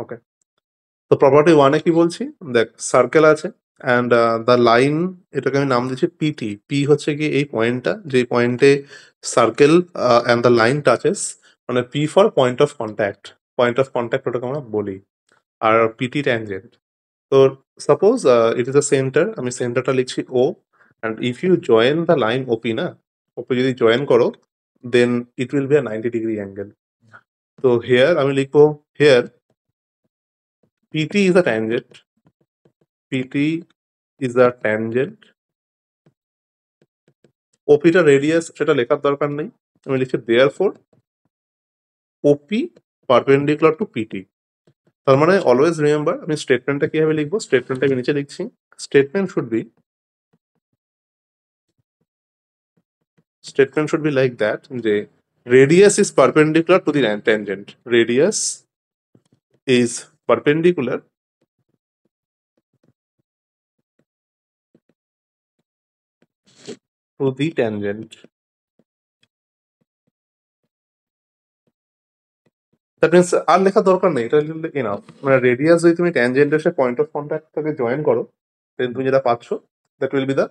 ওকে, তো প্রপার্টি ওয়ানে কি বলছি, দেখ সার্কেল আছে অ্যান্ড দ্য লাইন, এটাকে আমি নাম দিচ্ছি পিটি। পি হচ্ছে কি এই পয়েন্টটা, যে পয়েন্টে circle and the line touches, মানে P for point of contact. Point of contact ওটাকে আমরা বলি। আর পিটি ট্যানজেন্ট। তো suppose it is a centre, আমি সেন্টারটা লিখছি O, and if you join the line OP না, ওপি যদি জয়েন করো then it will be a 90 degree angle. তো হেয়ার আমি লিখবো, here PT is a tangent, PT is a tangent. ওপিটা রেডিয়াস সেটা লেখার দরকার নেই, আমি লিখছি therefore OP perpendicular to PT. তার মানে অলওয়েজ রিমেম্বার আমি স্টেটমেন্টটা কিভাবে লিখবো, স্টেটমেন্টটা আমি নিচে লিখছি। Statement should be like that, যে radius is perpendicular to the tangent. Radius is perpendicular to the tangent. That means আর লেখা দরকার নেই, এটা লিখলে এনাফ। মানে রেডিয়াস যদি তুমি ট্যানজেন্টের সাথে পয়েন্ট অফ কন্ট্যাক্টটাকে জয়েন করো, দেন তুমি যেটা পাচ্ছ that will be the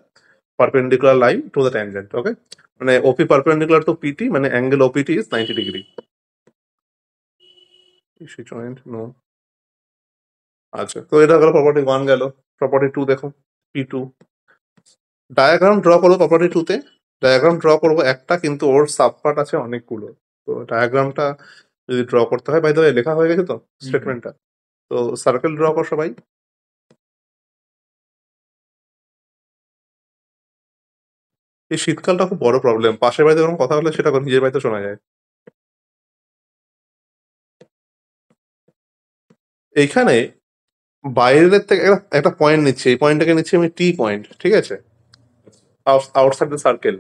perpendicular line to the tangent. Okay, মানে ওপি পারপেন্ডিকুলার টু পিটি, মানে angle OPT is 90 degree. Joint নো। আচ্ছা, তো এটা গেল প্রপার্টি ওয়ান গেল। প্রপার্টি টু দেখো, পি টু। ডায়াগ্রাম ড্র করবো প্রপার্টি টু তে। ডায়াগ্রাম ড্র করবো একটা, কিন্তু ওর সাবপার্ট আছে অনেকগুলো। তো ডায়াগ্রামটা যদি ড্র করতে হয়, বাই দ্য ওয়ে লেখা হয়ে গেছে তো স্টেটমেন্টটা। তো সার্কেল ড্র কর সবাই। এই শীতকালটা খুব বড় প্রবলেম, পাশের বাড়িতে কোনো কথা হলে সেটা নিজের বাড়িতে শোনা যায়। এইখানে বাইরের থেকে একটা পয়েন্ট নিচ্ছি, এই পয়েন্টটাকে নিচ্ছি আমি টি পয়েন্ট, ঠিক আছে, outside the circle.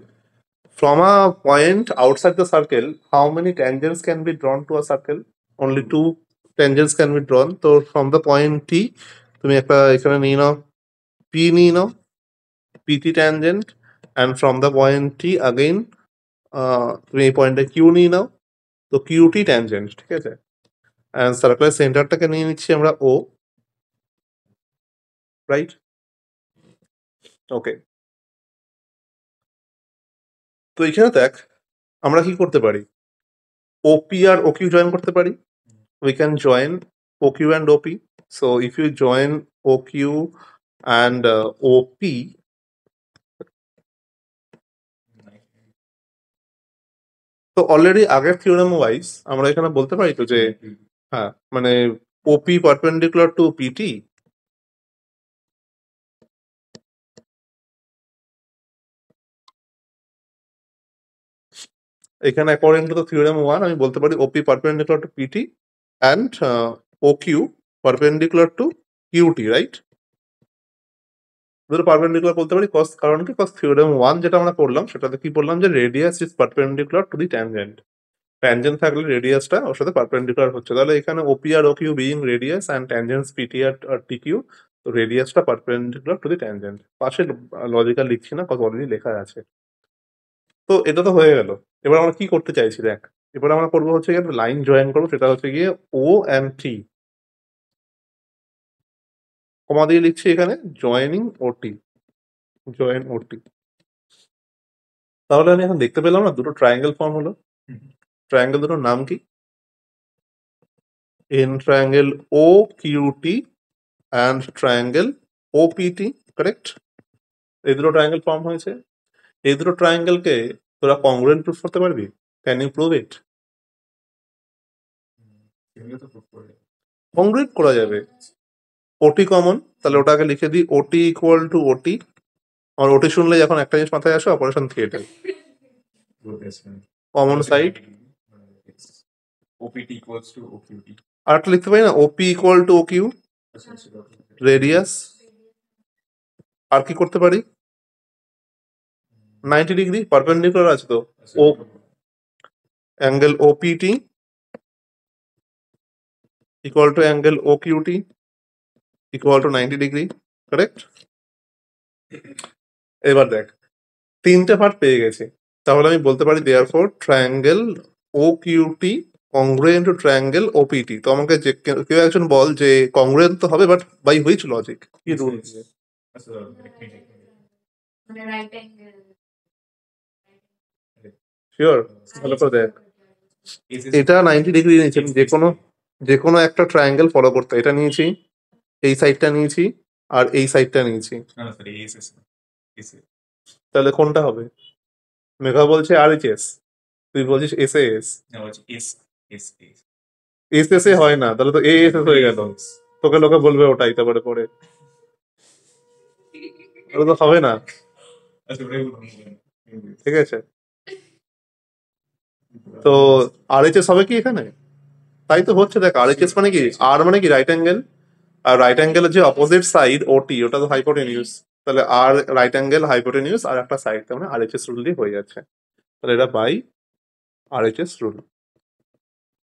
From a point outside the circle, how many tangents can be drawn to a circle? Only two tangents can be drawn. So from the point T, তুমি একটা এখানে নিয়ে নাও, P নিয়ে নাও, PT tangent, and from the point T again তুমি এই পয়েন্টে Q নিয়ে নাও, তো QT tangent, ঠিক আছে। and সার্কেলের সেন্টারটাকে নিয়ে নিচ্ছি আমরা O, রাইট? ওকে, তো এখানে দেখ আমরা কি করতে পারি, ওপি আর ওকিউ জয়েন করতে পারি। We can join OQ and OP. So if you join OQ and OP, তো অলরেডি আগের থিওরেম ওয়াইজ আমরা এখানে বলতে পারি তো যে হ্যাঁ, মানে OP পারপেন্ডিকুলার টু PT, এখানে according to the theorem one আমি বলতে পারি OP perpendicular to PT and OQ perpendicular to QT, right? দুটো পারপেন্ডিকুলার বলতে পারি কজ, কারণ কি, কজ থিওরেম ওয়ান যেটা আমরা করলাম সেটাতে কি বললাম, যে radius is perpendicular to the tangent. Tangent থাকলে রেডিয়াসটা ওর সাথে পারপেন্ডিকুলার হচ্ছে, তাহলে এখানে ওপি আর OQ being radius and tangents PT আর টিকিউ, তো রেডিয়াসটা পারপেন্ডিকুলার টু দি ট্যানজেন্ট। পাশে লজিক্যাল লিখছি না, কত অলরেডি লেখা আছে। তো এটা তো হয়ে গেল। এবার আমরা কি করতে চাইছি দেখ, এবার আমরা করবো হচ্ছে গিয়ে লাইন জয়েন করবো, সেটা হচ্ছে গিয়ে ও অ্যান্ড টি, কমা দিয়ে লিখছি এখানে জয়েনিং ওটি, জয়েন ওটি। তাহলে আমি এখন দেখতে পেলাম না দুটো ট্রায়াঙ্গেল ফর্ম হলো। ট্রায়াঙ্গেল দুটোর নাম কি, in triangle OQT and triangle OPT, correct? এই দুটো ট্রায়াঙ্গেল ফর্ম হয়েছে। এই দুটো ট্রায়াঙ্গেলকে তোরা কংগ্রুয়েন্ট প্রুফ করতে পারবি? Can you prove it? Congruent করা যাবে। ওটি কমন, তাহলে ওটাকে লিখে দিই ওটি ইকুয়াল টু ওটি। আর ওটি শুনলে যখন একটা জিনিস মাথায় আসে, অপারেশন থিয়েটার, কমন সাইড। আর একটা লিখতে পারি না, OP equal to OQ, radius. আর কি করতে পারি, 90 ডিগ্রি পারপেন্ডিকুলার আছে তো, ও angle OPT equal to angle OQT equal to 90 degree, correct? এবার দেখ তিনটে পার্ট পেয়ে গেছি, তাহলে আমি বলতে পারি therefore triangle OQT congruent to triangle OPT. তো আমাকে যে কেউ একজন বল যে কংগ্রুয়েন্ট তো হবে, বাট বাই হুইচ লজিক, কি রুল? শিওর, ভালো করে দেখ। এটা 90 ডিগ্রি নিয়েছি, যে কোনো একটা ট্রায়াঙ্গেল ফলো করতে। এটা নিয়েছি, এই সাইডটা নিয়েছি, আর এই সাইডটা নিয়েছি, তাহলে কোনটা হবে? মেঘা বলছে আর এইচ এস, তুই বলছিস S S. S S A হয় না, তাহলে তো এ এস এস হয়ে গেল। তোকে লোকে বলবে ওটাই তারপরে পরে, ওটা তো হবে না। ঠিক আছে, তো আর এইচ এস হবে কি এখানে? তাই তো হচ্ছে, দেখ আর এইচ এস মানে কি, আর মানে কি রাইট অ্যাঙ্গেল, আর রাইট অ্যাঙ্গেলের যে অপোজিট সাইড ওটি, ওটা তো হাইপোটেনিউস। তাহলে আর রাইট অ্যাঙ্গেল হাইপোটেনিউস আর একটা সাইড, তার মানে আর এইচ এস রুল দিয়ে হয়ে যাচ্ছে। তাহলে এটা by R H S rule.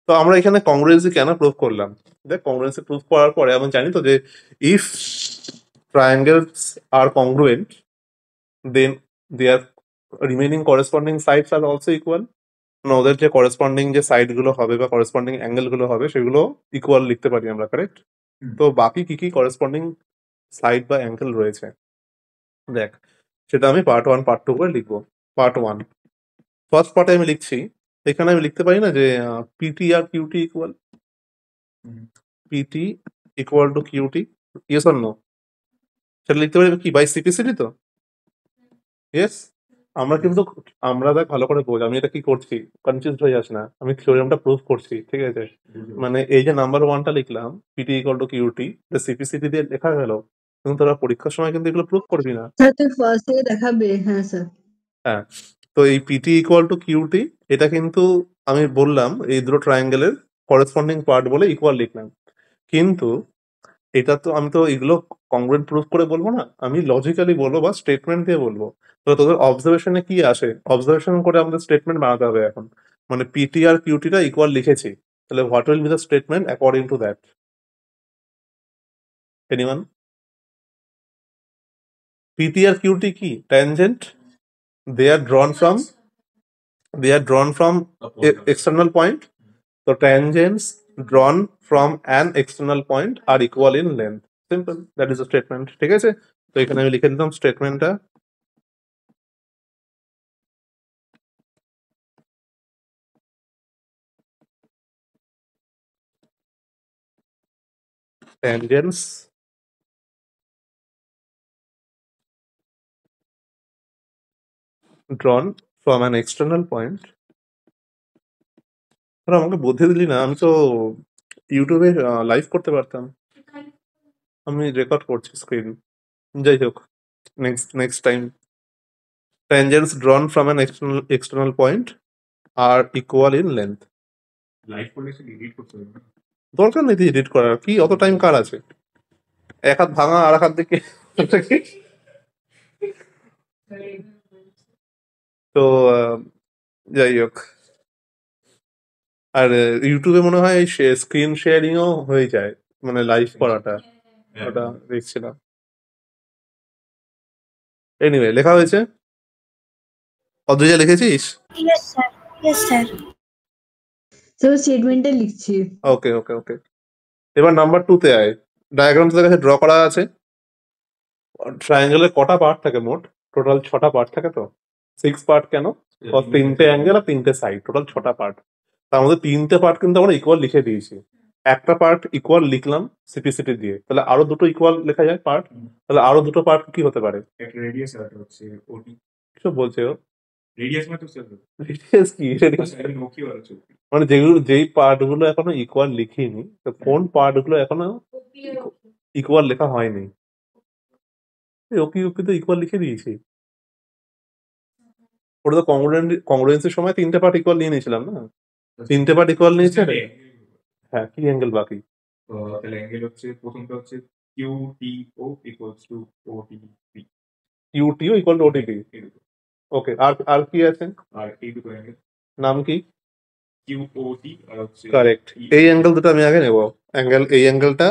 তো আমরা এখানে কংগ্রুয়েন্সি কেন প্রুভ করলাম? দেখ, কংগ্রুয়েন্সি প্রুভ করার পরে আমি জানি তো যে if triangles are congruent, then their remaining corresponding sides are also equal. মানে ওদের যে করেসপন্ডিং যে সাইড গুলো হবে বা করেসপন্ডিং অ্যাঙ্গেল গুলো হবে সেগুলো ইকুয়াল লিখতে পারি আমরা, কারেক্ট? তো বাকি কি কি করেসপন্ডিং সাইড বা অ্যাঙ্গেল রয়েছে দেখ, সেটা আমি পার্ট 1 পার্ট 2 করে লিখবো। পার্ট 1, ফার্স্ট পার্টে আমি লিখছি, এখানে আমি লিখতে পারি না যে পিটি আর QT equal, PT equal to QT, yes or no? সেটা লিখতে পারি কি বাই সিপিসিটি তো? ইয়েস। আমরা কিন্তু, আমরা দেখ ভালো করে বোঝ, আমি এটা কি করছি, কনফিউজ হয়ে যাস না, আমি থিওরেমটা প্রুভ করছি, ঠিক আছে? মানে এই যে নাম্বার 1টা লিখলাম, পিটি ইকুয়াল টু কিউটি, সিপিসিটি দিয়ে লেখা গেল, কিন্তু তোরা পরীক্ষার সময় কিন্তু এগুলো প্রুভ করবি না। স্যার তুই ফার্স্ট থেকে দেখাবে, হ্যাঁ স্যার। হ্যাঁ, তো এই পিটি ইকুয়াল টু কিউটি, এটা কিন্তু আমি বললাম এই দুটো ট্রায়াঙ্গেলের করেসপন্ডিং পার্ট বলে ইকুয়াল লিখলাম, কিন্তু এটা তো আমি তো এগুলো কংগ্রুয়েন্ট প্রুফ করে বলবো না, আমি লজিক্যালি বলবো বা স্টেটমেন্ট দিয়ে বলবো। তো তোদের অবজারভেশনে কি আসে, অবজারভেশন করে আমাদের স্টেটমেন্ট বানাতে হবে এখন। মানে পিটি আর কিউটিটা ইকুয়াল লিখেছি, তাহলে what will be the statement according to that? Anyone? PT আর কিউটি কি? Tangent, they are drawn from, external point. So tangents drawn from an external point are equal in length. Simple. That is a statement. ঠিক আছে? তো এখানে আমি লিখে দিলাম স্টেটমেন্টটা। Tangents drawn from an external point. তোরা আমাকে বুদ্ধি দিলি না, আমি তো ইউটিউবে লাইভ করতে পারতাম, আমি রেকর্ড করছি স্ক্রিন। যাই হোক, next time. Tangents drawn from an external point are equal in length. দরকার নেই এডিট করার, কি অত টাইম কার আছে? এক হাত ভাঙা আর এক হাত দিকে তো যাই হোক, আর ইউটিউবে মনে হয় স্ক্রিন শেয়ারিংও হয়ে যায়, মানে লাইভ করাটা, ওটা দেখছিলাম। এনিওয়ে, লেখা হয়েছে। অদ্রিজা লিখেছিস? Yes, sir. Yes, sir. Sir স্টেটমেন্টটা লিখছি। ওকে ওকে ওকে, এবার নাম্বার 2 তে আয়। ডায়াগ্রাম তোদের কাছে ড্র করা আছে। ট্রায়াঙ্গেলের কটা পার্ট থাকে মোট? টোটাল 6টা পার্ট থাকে তো। 6 পার্ট কেন? 3টে অ্যাঙ্গেল আর 3টে সাইড, টোটাল 6টা পার্ট। তার মধ্যে 3টে পার্ট কিন্তু আমরা ইকুয়াল লিখে দিয়েছি। একটা পার্ট ইকুয়াল লিখলাম সিপিসিটি দিয়ে, তাহলে আরো দুটো ইকুয়াল লেখা যায় পার্ট, তাহলে আরো দুটো পার্ট কি হতে পারে? কিছু বলছে ও, রেডিয়াস কি? মানে যেগুলো, যেই পার্ট গুলো এখনো ইকুয়াল লিখিনি, তো কোন পার্ট গুলো এখনো ইকুয়াল লেখা হয়নি? ওকে ওকে তো ইকুয়াল লিখে দিয়েছি, ওটা তো কংগ্রুয়েন্সির সময় 3টে পার্ট ইকুয়াল নিয়ে নিয়েছিলাম না? 3টে পার্ট ইকুয়াল নিয়েছে। হ্যাঁ, কি অ্যাঙ্গেল বাকি? UTO equal to OTP. Okay, আর আর কি আছে? নাম কি? কারেক্ট। এই অ্যাঙ্গেল দুটো আমি আগে নেব। এই অ্যাঙ্গেলটা,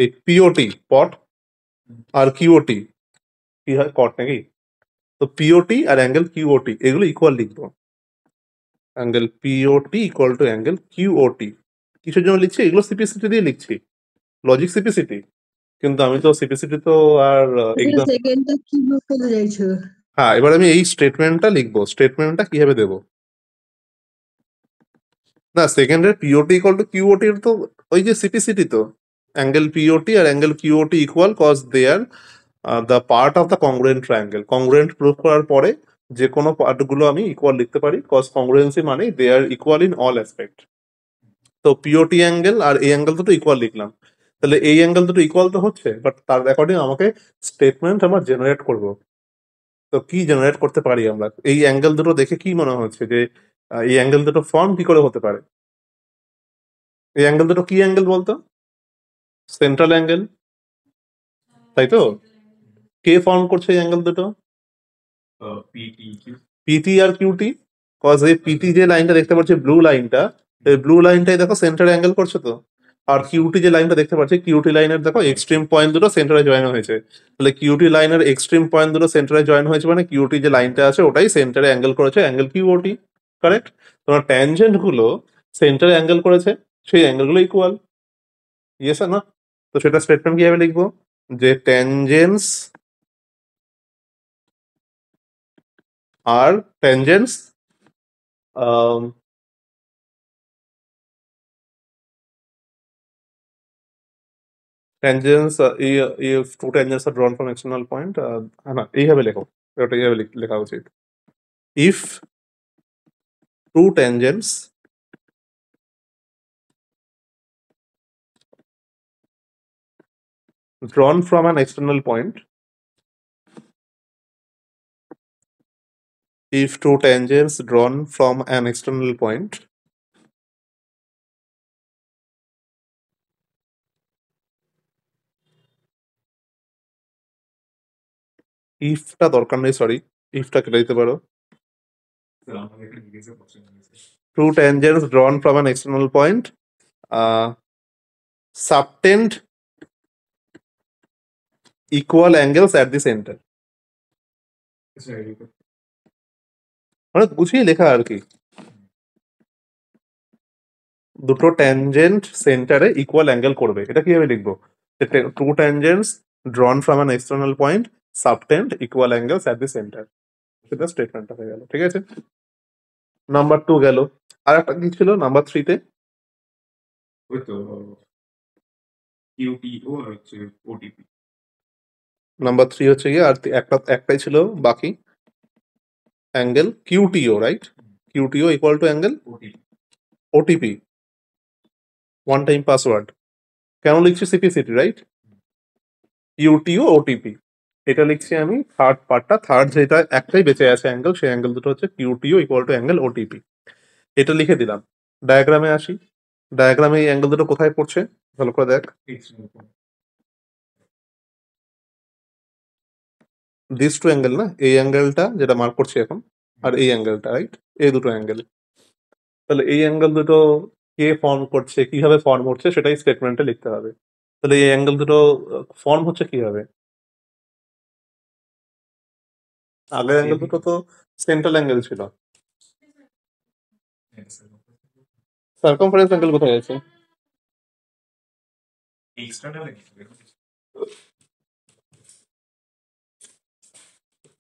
এই পিওটি পট আর কিউওটি কি হয়, কট নাকি? তো পিওটি আর অ্যাঙ্গেল কিউওটি এগুলো ইকুয়াল লিখবো। Angle POT equal to angle QOT. কিসের জন্য লিখছি? এগুলো সিপিসিটি দিয়ে লিখছি, লজিক সিপিসিটি। কিন্তু আমি তো সিপিসিটি তো আর এটা সেকেন্ডটা কি বলতে চাইছো? হ্যাঁ, এবার আমি এই স্টেটমেন্টটা লিখবো। স্টেটমেন্টটা কিভাবে দেবো? না, সেকেন্ডের পিওটি ইকুয়াল টু কিউওটি তো ওই যে সিপিসিটি তো, অ্যাঙ্গেল পিওটি আর angle QOT equal cause they are the part of the congruent triangle. Congruent prove করার পরে যে কোনো পার্টগুলো আমি ইকুয়াল লিখতে পারি, কজ কংগ্রুয়েন্সি মানে দে আর ইকুয়াল ইন অল অ্যাসপেক্ট। তো পিওটি অ্যাঙ্গেল আর এই অ্যাঙ্গেল দুটো ইকুয়াল লিখলাম, তাহলে এই অ্যাঙ্গেল দুটো ইকুয়াল তো হচ্ছে, বাট তার অ্যাকর্ডিং আমাকে স্টেটমেন্ট আমরা জেনারেট করব। তো কি জেনারেট করতে পারি আমরা? এই অ্যাঙ্গেল দুটো দেখে কি মনে হচ্ছে যে এই অ্যাঙ্গেল দুটো ফর্ম কি করে হতে পারে? এই অ্যাঙ্গেল দুটো কি অ্যাঙ্গেল বলতো? সেন্ট্রাল অ্যাঙ্গেল, তাই তো? কে ফর্ম করছে এই অ্যাঙ্গেল দুটো? পিটি আর কিউটি। কজ এই পিটি যে লাইনটা দেখতে পাচ্ছি, ব্লু লাইনটা, এই ব্লু লাইনটাই দেখো সেন্টার অ্যাঙ্গেল করছে তো। আর কিউটি যে লাইনটা দেখতে পাচ্ছি, কিউটি লাইনের দেখো এক্সট্রিম পয়েন্ট দুটো সেন্টারে জয়েন হয়েছে, তাহলে কিউটি লাইনের এক্সট্রিম পয়েন্ট দুটো সেন্টারে জয়েন হয়েছে মানে কিউটি যে লাইনটা আছে ওটাই সেন্টারে অ্যাঙ্গেল করেছে, অ্যাঙ্গেল কিউওটি। কারেক্ট? তোমার ট্যানজেন্ট গুলো সেন্টারে অ্যাঙ্গেল করেছে, সেই অ্যাঙ্গেল গুলো ইকুয়াল। ইয়েস আর না? তো সেটা স্টেটমেন্ট কিভাবে লিখবো? যে ট্যানজেন্স আর ট্যানজেন্স tangents if two tangents are drawn from external point না এইভাবে লেখো, ওটা এইভাবে লেখা উচিত। if two tangents drawn from an external point, if two tangents drawn from an external point ইফটা দরকার নেই, সরি, ইফটা কেটে দিতে পারো। Two tangents drawn from an external point subtend equal angles at the center। মানে গুছিয়ে লেখা আর কি, দুটো ট্যানজেন্ট সেন্টারে ইকুয়াল অ্যাঙ্গেল করবে, এটা কিভাবে লিখবো? Two tangents drawn from an external point subtend equal angles at the centre. সেটা স্টেটমেন্টটা হয়ে গেল, ঠিক আছে? নাম্বার 2 গেল। আর একটা কি ছিল নাম্বার 3 তে? নাম্বার 3 হচ্ছে গিয়ে আর একটাই ছিল বাকি, angle QTO, right? QTO equal to angle OTP, one time password. কেন লিখছি সিপিসিটি, রাইট? ইউটিও ওটিপি, এটা লিখছি আমি থার্ড পার্টটা, থার্ড যেটা একটাই বেঁচে আছে অ্যাঙ্গেল, সেই অ্যাঙ্গেল দুটো হচ্ছে কিউটিও ইকুয়াল টু অ্যাঙ্গেল ওটিপি। এটা লিখে দিলাম। ডায়াগ্রামে আসি। ডায়াগ্রামে এই অ্যাঙ্গেল দুটো কোথায় পড়ছে ভালো করে দেখ। দিস টু অ্যাঙ্গেল না, এই অ্যাঙ্গেলটা যেটা মার্ক করছি এখন, আর এই অ্যাঙ্গেলটা, রাইট? এই দুটো অ্যাঙ্গেল। তাহলে এই অ্যাঙ্গেল দুটো কে ফর্ম করছে, কিভাবে ফর্ম হচ্ছে সেটাই স্টেটমেন্টে লিখতে হবে। তাহলে এই অ্যাঙ্গেল দুটো ফর্ম হচ্ছে কিভাবে? আগের অ্যাঙ্গেল দুটো তো সেন্ট্রাল অ্যাঙ্গেল ছিল। সার্কামফারেন্স অ্যাঙ্গেল কোথায় আছে?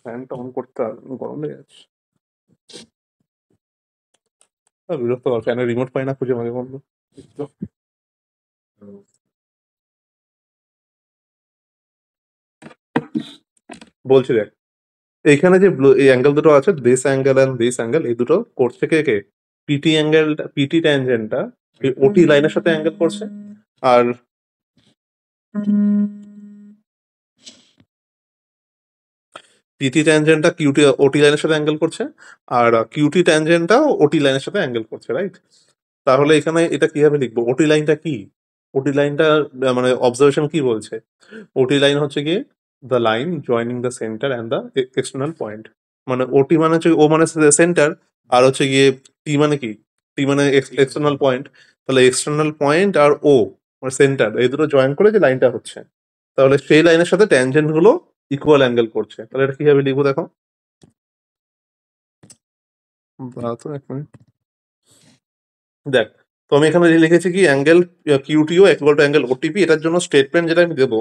ফ্যানটা অন করতে হবে, গরম লেগে যাচ্ছে। বিরক্ত কর, ফ্যানের রিমোট পাই না খুঁজে মাঝে মধ্যে। বলছি দেখ, এইখানে যে এই অ্যাঙ্গেল দুটো আছে, this angle and this angle, এই দুটো করছে কে কে? পিটি অ্যাঙ্গেলটা, পিটি ট্যানজেন্টটা এই ওটি লাইনের সাথে অ্যাঙ্গেল করছে, আর পিটি ট্যানজেন্টটা কিউটি ওটি লাইনের সাথে অ্যাঙ্গেল করছে, আর কিউটি ট্যানজেন্টটা ওটি লাইনের সাথে অ্যাঙ্গেল করছে, রাইট? তাহলে এখানে এটা কিভাবে লিখবো? ওটি লাইনটা কি? ওটি লাইনটা মানে অবজারভেশন কি বলছে? ওটি লাইন হচ্ছে গিয়ে the line joining the centre and the external point. মানে ওটি মানে হচ্ছে ও মানে সেন্টার, আর হচ্ছে গিয়ে টি মানে কি? টি মানে এক্সটার্নাল পয়েন্ট। তাহলে এক্সটার্নাল পয়েন্ট আর ও মানে সেন্টার, এই দুটো জয়েন করে যে লাইনটা হচ্ছে, তাহলে সেই লাইনের সাথে ট্যানজেন্ট গুলো ইকুয়াল অ্যাঙ্গেল করছে। তাহলে এটা কিভাবে লিখবো দেখো। তো এক মিনিট, দেখ, তো আমি এখানে লিখেছি কি angle QTO equal to angle OTP. এটার জন্য স্টেটমেন্ট যেটা আমি দেবো,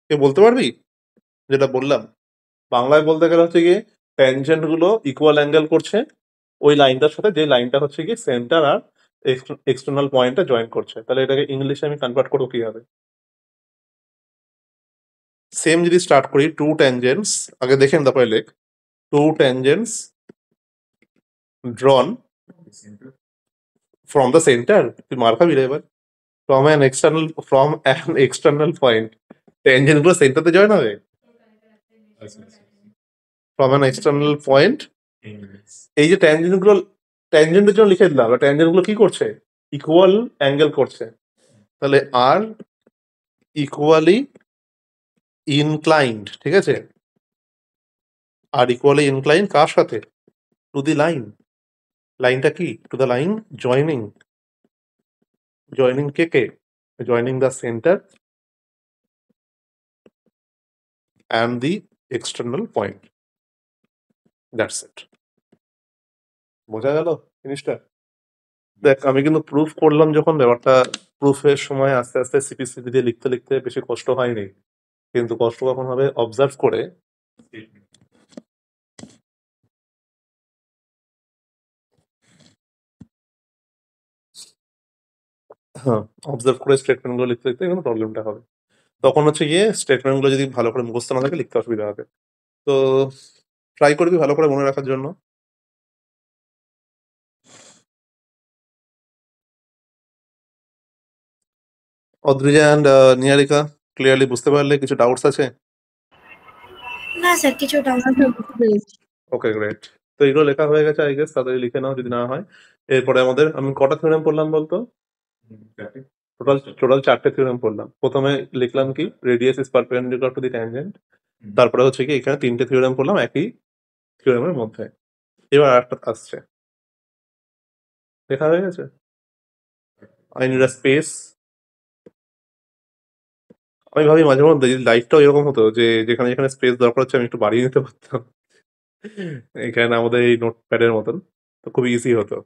কে বলতে পারবি? যেটা বললাম বাংলায় বলতে গেলে হচ্ছে গিয়ে ট্যানজেন্ট গুলো ইকুয়াল অ্যাঙ্গেল করছে ওই লাইনটার সাথে, যে লাইনটা হচ্ছে কি সেন্টার আর এক্সটার্নাল পয়েন্টটা জয়েন করছে। তাহলে এটাকে ইংলিশে আমি কনভার্ট করবো কি হবে? সেম যদি স্টার্ট করি, টু ট্যানজেন্টস, আগে দেখেন তারপরে লেখ, two tangents drawn from the centre, তুই মার খাবি রে এবার, from an external point, tangent গুলো সেন্টারতে জয়েন হবে ফ্রম অ্যান এক্সটার্নাল পয়েন্ট। এই যে ট্যানজেন্টের জন্য লিখে দিলাম, ট্যানজেন্ট গুলো কি করছে? ইকুয়াল অ্যাঙ্গেল করছে। তাহলে আর ইকুয়ালি ইনক্লাইন্ড, ঠিক আছে? আর ইকুয়ালি ইনক্লাইন্ড কার সাথে? To the line. লাইনটা কি? To the line joining. Joining K? Joining the centre and the external point. That's it. বোঝা গেল জিনিসটা? দেখ, আমি কিন্তু প্রুফ করলাম যখন, ব্যাপারটা প্রুফের সময় আস্তে আস্তে সিপি দিয়ে লিখতে লিখতে বেশি কষ্ট হয়নি, কিন্তু কষ্ট কখন হবে অবজার্ভ করে। হ্যাঁ, অবজার্ভ করে স্টেটমেন্ট গুলো লিখতে লিখতে কিন্তু প্রবলেমটা হবে। তখন হচ্ছে গিয়ে স্টেটমেন্ট গুলো যদি ভালো করে মুখস্থ না থাকে লিখতে অসুবিধা হবে। তো ট্রাই করবি ভালো করে মনে রাখার জন্য। অদ্রিজা অ্যান্ড নিয়ারিকা, ক্লিয়ারলি বুঝতে পারলে? কিছু ডাউটস আছে? না স্যার, কিছু ডাউট আচ্ছা, বুঝতে পেরেছি। ওকে, গ্রেট। তো এগুলো লেখা হয়ে গেছে, আই গেস তাড়াতাড়ি লিখে নাও যদি না হয়। এরপরে আমাদের, আমি কটা থিওরেম পড়লাম বলতো? টোটাল টোটাল 4টে থিওরেম পড়লাম। প্রথমে লিখলাম কি, radius is perpendicular to the tangent. তারপরে হচ্ছে কি এখানে 3টে থিওরেম পড়লাম একই থিওরেমের মধ্যে। এবার আরেকটা আসছে, লেখা হয়ে গেছে। I need a space. আমি ভাবি মাঝে মধ্যে যদি লাইফটাও এরকম হতো যে যেখানে যেখানে স্পেস দরকার হচ্ছে আমি একটু বাড়িয়ে নিতে পারতাম এখানে আমাদের এই নোটপ্যাডের মতন, তো খুব ইজি হতো।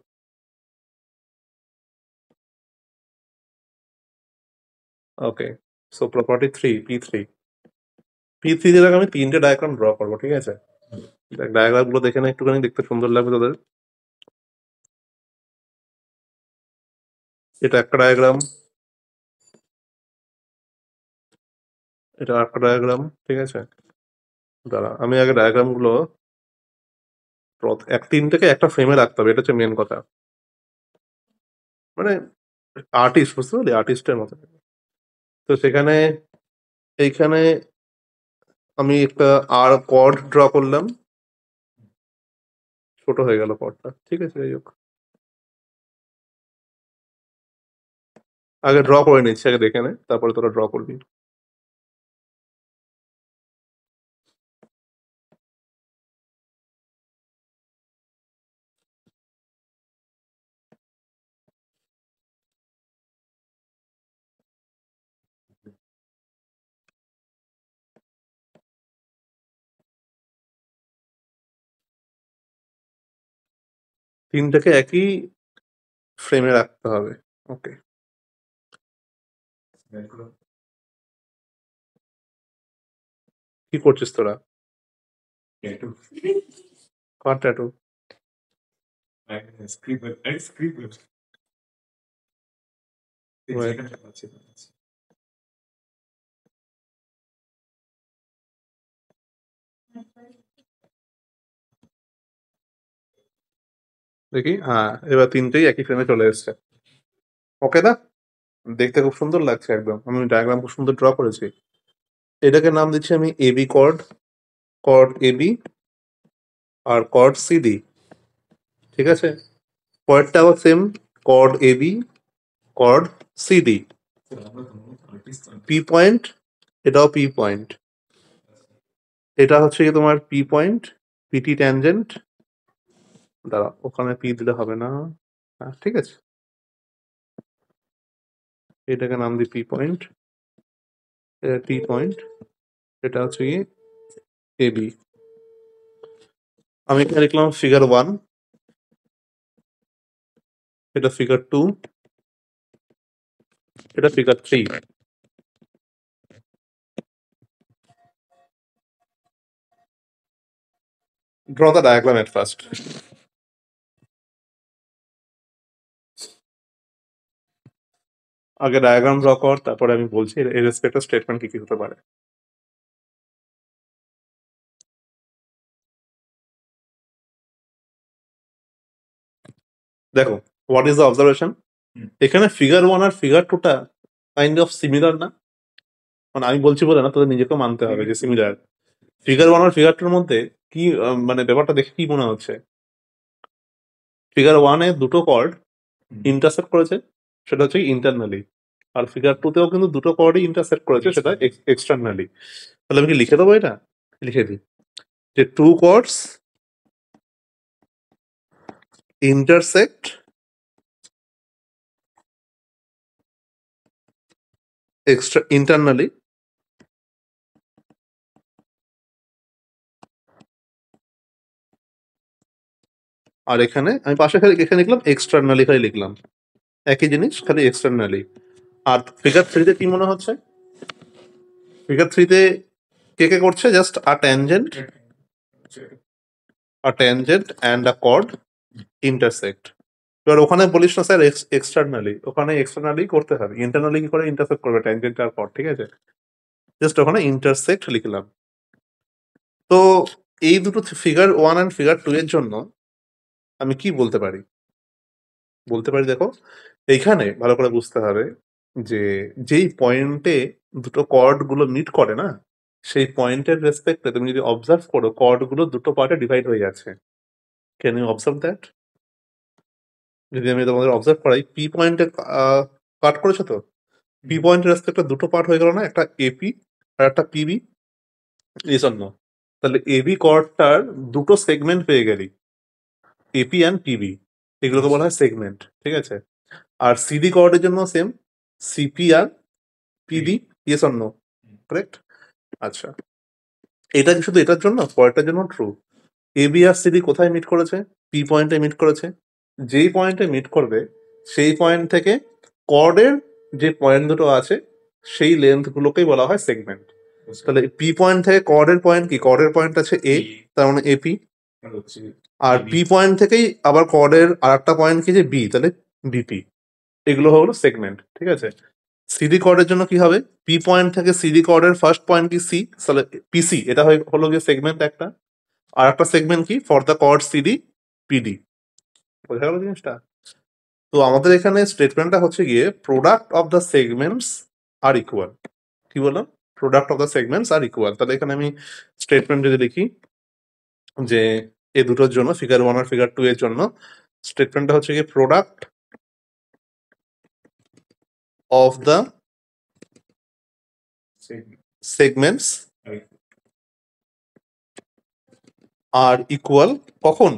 ওকে, সো প্রপার্টি 3, P3 দিয়ে আমি 3টে ডায়াগ্রাম ড্র করবো, ঠিক আছে? ডায়াগ্রাম গুলো দেখে না একটুখানি, দেখতে সুন্দর লাগবে তোদের। এটা একটা ডায়াগ্রাম, এটা একটা ডায়াগ্রাম, ঠিক আছে? দাঁড়া, আমি আগে ডায়াগ্রাম গুলো 3টেকে একটা ফ্রেমে রাখতে হবে, এটা হচ্ছে মেন কথা। মানে আর্টিস্ট, বুঝতে পারলি, আর্টিস্টের মতো। তো সেখানে এইখানে আমি একটা আর কর্ড ড্র করলাম, ছোট হয়ে গেল কর্ডটা, ঠিক আছে? যাই হোক, আগে ড্র করে নিচ্ছি, আগে দেখে নে, তারপরে তোরা ড্র করবি। তিনটাকে একই ফ্রেমে রাখতে হবে। ওকে, কি করছিস তোরা? কার ট্যাটু? দেখি, হ্যাঁ, এবার তিনটেই একই ফ্রেমে চলে এসছে। ওকে দা, দেখতে খুব সুন্দর লাগছে একদম। আমি ডায়াগ্রাম খুব সুন্দর ড্র করেছি। এটাকে নাম দিচ্ছি আমি এবি কর্ড, কর্ড এবি আর কর্ড সিডি, ঠিক আছে? পরেরটাও same, chord AB, chord CD, P point, এটাও পি পয়েন্ট, এটা হচ্ছে কি তোমার পি পয়েন্ট, পিটি ট্যানজেন্ট। দাঁড়া, ওখানে পি দিলে হবে না। হ্যাঁ, ঠিক আছে, এটাকে নাম দিই পি পয়েন্ট, এটা টি পয়েন্ট, এটা হচ্ছে কি এবি। আমি এখানে লিখলাম ফিগার 1, এটা ফিগার 2, এটা figure 3। Draw the diagram at first. আগে ডায়াগ্রাম ড্র কর, তারপরে আমি বলছি এর রেসপেক্টিভ স্টেটমেন্ট কি কি হতে পারে। দেখো, হোয়াট ইজ দ্য অবজারভেশন? এখানে ফিগার 1 আর ফিগার 2টা কাইন্ড অফ সিমিলার না? মানে আমি বলছি বলে না, তোদের নিজেকেও মানতে হবে যে সিমিলার। ফিগার 1 আর ফিগার 2 এর মধ্যে কি মানে ব্যাপারটা দেখে কি মনে হচ্ছে? ফিগার 1 এ দুটো কর্ড ইন্টারসেক্ট করেছে, সেটা হচ্ছে ইন্টারনালি। আর ফিগার 2 তেও কিন্তু দুটো কর্ডই ইন্টারসেক্ট করেছে, সেটা এক্সটার্নালি। তাহলে আমি কি লিখে দেবো? এটা লিখে দিই যে টু কর্ডস intersect internally আর এখানে আমি পাশে খালি এখানে লিখলাম এক্সটার্নালি, খালি লিখলাম একই জিনিস, খালি এক্সটার্নালি। আর ফিগার 3তে কি মনে হচ্ছে? ফিগার 3তে কে কে করছে? Just a tangent and a chord intersect. এবার ওখানে বলিস না স্যার এক্সটার্নালি, ওখানে এক্সটার্নালি করতে হবে। ইন্টারনালি কি করে ইন্টারসেক্ট করবে ট্যানজেন্ট আর কর্ড? ঠিক আছে, জাস্ট ওখানে ইন্টারসেক্ট লিখলাম। তো এই দুটো ফিগার 1 অ্যান্ড ফিগার 2 এর জন্য আমি কি বলতে পারি? দেখো, এইখানে ভালো করে বুঝতে হবে যে যেই পয়েন্টে দুটো কর্ড গুলো মিট করে না, সেই পয়েন্টের রেসপেক্টে তুমি যদি অবজার্ভ করো, কর্ড গুলো দুটো পার্টে ডিভাইড হয়ে যাচ্ছে। Can you observe that? যদি আমি তোমাদের অবজার্ভ করাই, পি পয়েন্টে কাট করেছো তো, পি পয়েন্টের রেসপেক্টে দুটো পার্ট হয়ে গেল না, একটা এপি আর একটা পিবি। এই জন্য তাহলে এবি কর্ডটার দুটো সেগমেন্ট পেয়ে গেলি, এপি অ্যান্ড পিবি, এগুলোকে বলা হয় সেগমেন্ট। ঠিক আছে, আর সিডি কর্ডের জন্য সেম, সিপি আর PD. Yes or no? Correct. আচ্ছা, এটা কি শুধু এটার জন্য? পরেরটার জন্য ট্রু। এবি আর সিডি কোথায় মিট করেছে? পি পয়েন্টে মিট করেছে। যেই পয়েন্টে মিট করবে সেই পয়েন্ট থেকে কর্ডের যে পয়েন্ট দুটো আছে সেই লেন্থ গুলোকেই বলা হয় সেগমেন্ট। তাহলে পি পয়েন্ট থেকে কর্ডের পয়েন্ট কি? কর্ডের পয়েন্ট আছে এ, তার মানে এপি। আর পি পয়েন্ট থেকেই আবার কর্ডের আর একটা পয়েন্ট কি যে বি, তাহলে বিপি। এগুলো হলো সেগমেন্ট। ঠিক আছে, সিডি কর্ডের জন্য কি হবে? পি পয়েন্ট থেকে সিডি কর্ডের ফার্স্ট পয়েন্ট কি? সি, তাহলে পিসি। এটা হলো গিয়ে সেগমেন্ট একটা। আর একটা সেগমেন্ট কি? For the chord CD PD. বোঝা গেল জিনিসটা? তো আমাদের এখানে স্টেটমেন্টটা হচ্ছে গিয়ে product of the segments are equal. কি বললাম? Product of the segments are equal. তাহলে এখানে আমি স্টেটমেন্ট যদি লিখি যে এই দুটোর জন্য, ফিগার 1 আর ফিগার 2 এর জন্য, স্টেটমেন্টটা হচ্ছে গিয়ে product of the segments are equal. কখন?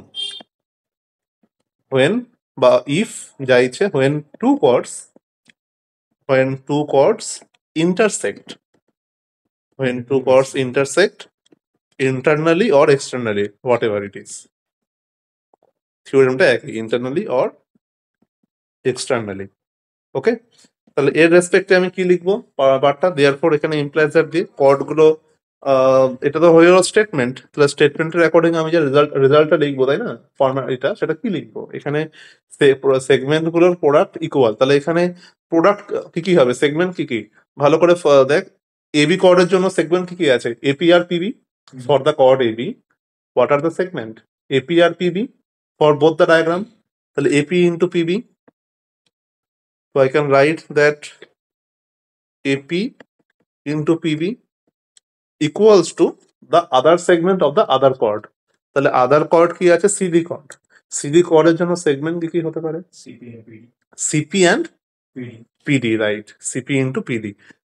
when বা if, যা ইচ্ছে, when two chords intersect, internally or externally, whatever it is, থিওরেমটা একই, internally or externally। ওকে, তাহলে এর রেসপেক্টে আমি কি লিখবো পার্টটা? দেয়ারফর এখানে ইমপ্লাইজ দ্যাট দিয়ে কর্ড গুলো, এটা তো হয়ে গেল স্টেটমেন্ট। তাহলে স্টেটমেন্টের অ্যাকর্ডিং আমি যে রেজাল্টটা লিখবো, তাই না, ফর্ম্যাট এটা, সেটা কি লিখবো? এখানে সেগমেন্ট গুলোর প্রোডাক্ট ইকুয়াল। তাহলে এখানে প্রোডাক্ট কি কি হবে? সেগমেন্ট কি কি? ভালো করে দেখ, এবি কর্ডের জন্য সেগমেন্ট কি কি আছে? এপি আর PB. For the chord AB, what are the segment? AP আর PB for both the diagram. তাহলে AP into PB, so I can write that AP into PB equals to the other segment of the other chord. তাহলে আদার cord কি আছে? CD cord. CD কর্ডের জন্য segment কি কি হতে পারে? CP and PD, right, CP into PD.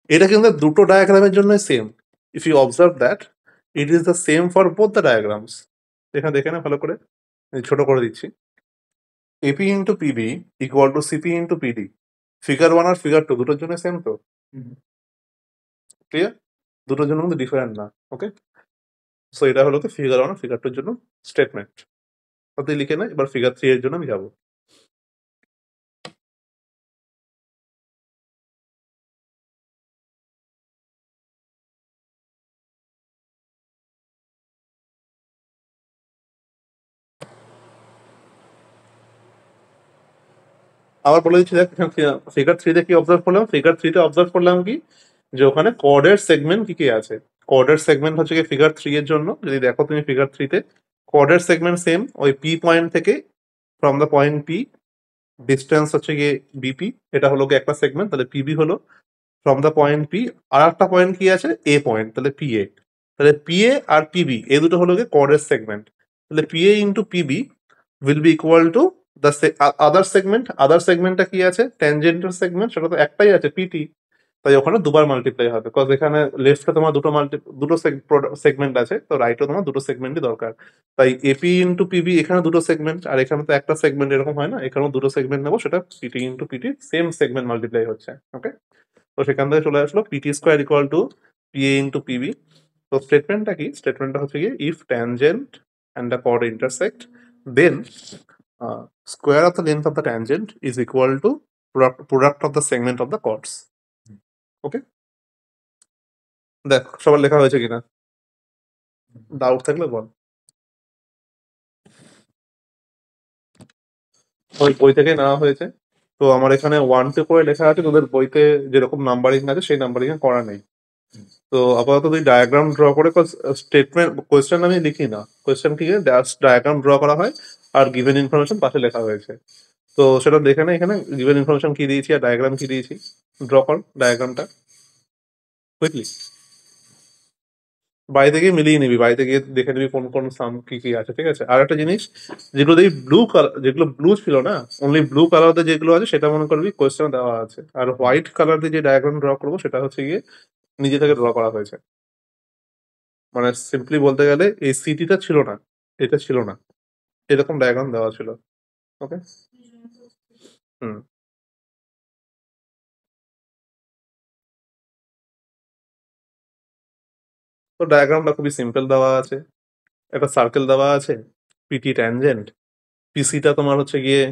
এটা কিন্তু দুটো ডায়াগ্রামের জন্য same. If you observe that, it is the same for both the diagrams. এখানে দেখে না ভালো করে, ছোট করে দিচ্ছি। AP into PB equal to CP into PD. Figure 1 আর ফিগার 2 দুটোর জন্য সেম তো? ক্লিয়ার? দুটোর জন্য কিন্তু ডিফারেন্ট না। ওকে, সো এটা হলো তো ফিগার 1 আর ফিগার 2 এর জন্য স্টেটমেন্ট। তাতে লিখে না। এবার ফিগার 3 এর জন্য আমি যাবো। আবার বলে দিচ্ছি, দেখ ফিগার 3 তে কি অবজার্ভ করলাম, ফিগার 3 তে অবজার্ভ করলাম কি যে ওখানে কর্ডের সেগমেন্ট কি কি আছে। কর্ডের সেগমেন্ট হচ্ছে কি ফিগার 3 এর জন্য, যদি দেখো তুমি ফিগার 3 তে কর্ডের সেগমেন্ট সেম, ওই পি পয়েন্ট থেকে from the point P distance হচ্ছে গিয়ে বিপি, এটা হলো গিয়ে একটা সেগমেন্ট, তাহলে পিবি হলো ফ্রম দ্য পয়েন্ট পি। আর একটা পয়েন্ট কি আছে, এ পয়েন্ট, তাহলে পিএ। তাহলে পিএ আর পিবি এই দুটো হলো গিয়ে কর্ডের সেগমেন্ট। তাহলে PA into PB will be equal to the other segment. Other সেগমেন্টটা কি আছে, ট্যানজেন্টাল সেগমেন্ট, সেটা তো একটাই আছে পিটি, তাই ওখানে দুবার মাল্টিপ্লাই হবে, বিকজ এখানে লেফটে তোমার দুটো সেগমেন্ট আছে, তো রাইটে তোমার দুটো সেগমেন্টই দরকার। তাই এপি ইন্টু পিবি, এখানে দুটো সেগমেন্ট, আর এখানে তো একটা সেগমেন্ট, এরকম হয় না, এখানেও দুটো সেগমেন্ট নেবো, সেটা PT into PT, same segment multiply হচ্ছে। ওকে, তো সেখান থেকে চলে আসলো PT square equal to PA into PB. তো স্টেটমেন্টটা কি, স্টেটমেন্টটা হচ্ছে গিয়ে if tangent and the chord intersect, then square of the length of the tangent is equal to product of the segment of the chords. ওকে, দেখ সবার লেখা হয়েছে কিনা, ডাউট থাকলে বল। ওই বই থেকে নেওয়া হয়েছে, তো আমার এখানে 1 করে লেখা আছে, তোদের বইতে যেরকম নাম্বারিং আছে সেই নাম্বারিং করা নেই। তো আপাতত তুই ডায়াগ্রাম ড্র করে, স্টেটমেন্ট কোয়েশ্চেন আমি লিখি না, কোয়েশ্চেন কি ডায়াগ্রাম ড্র করা হয় আর গিভেন ইনফরমেশন পাশে লেখা হয়েছে, তো সেটা দেখে না এখানে গিভেন ইনফরমেশন কি দিয়েছি আর ডায়াগ্রাম কি দিয়েছি। ড্র কর ডায়াগ্রামটা বুঝলি, বাড়িতে গিয়ে মিলিয়ে নিবি, বাড়িতে গিয়ে দেখে নিবি কোন কোন সাম কি কি আছে, ঠিক আছে। আর একটা জিনিস, যেগুলো ব্লু কালার, যেগুলো ব্লু ছিল না, অনলি ব্লু কালার দিয়ে যেগুলো আছে সেটা মনে করবি কোয়েশ্চেন দেওয়া আছে, আর হোয়াইট কালার দিয়ে যে ডায়াগ্রাম ড্র করবো সেটা হচ্ছে গিয়ে নিজে থেকে ড্র করা হয়েছে। মানে সিম্পলি বলতে গেলে এই সিটিটা ছিল না, এটা ছিল না, এরকম ডায়াগ্রাম দেওয়া ছিল। ওকে, হুম। তো ডায়াগ্রামটা খুবই সিম্পল দেওয়া আছে, একটা সার্কেল দেওয়া আছে, পিটি ট্যানজেন্ট, পিসিটা তোমার হচ্ছে গিয়ে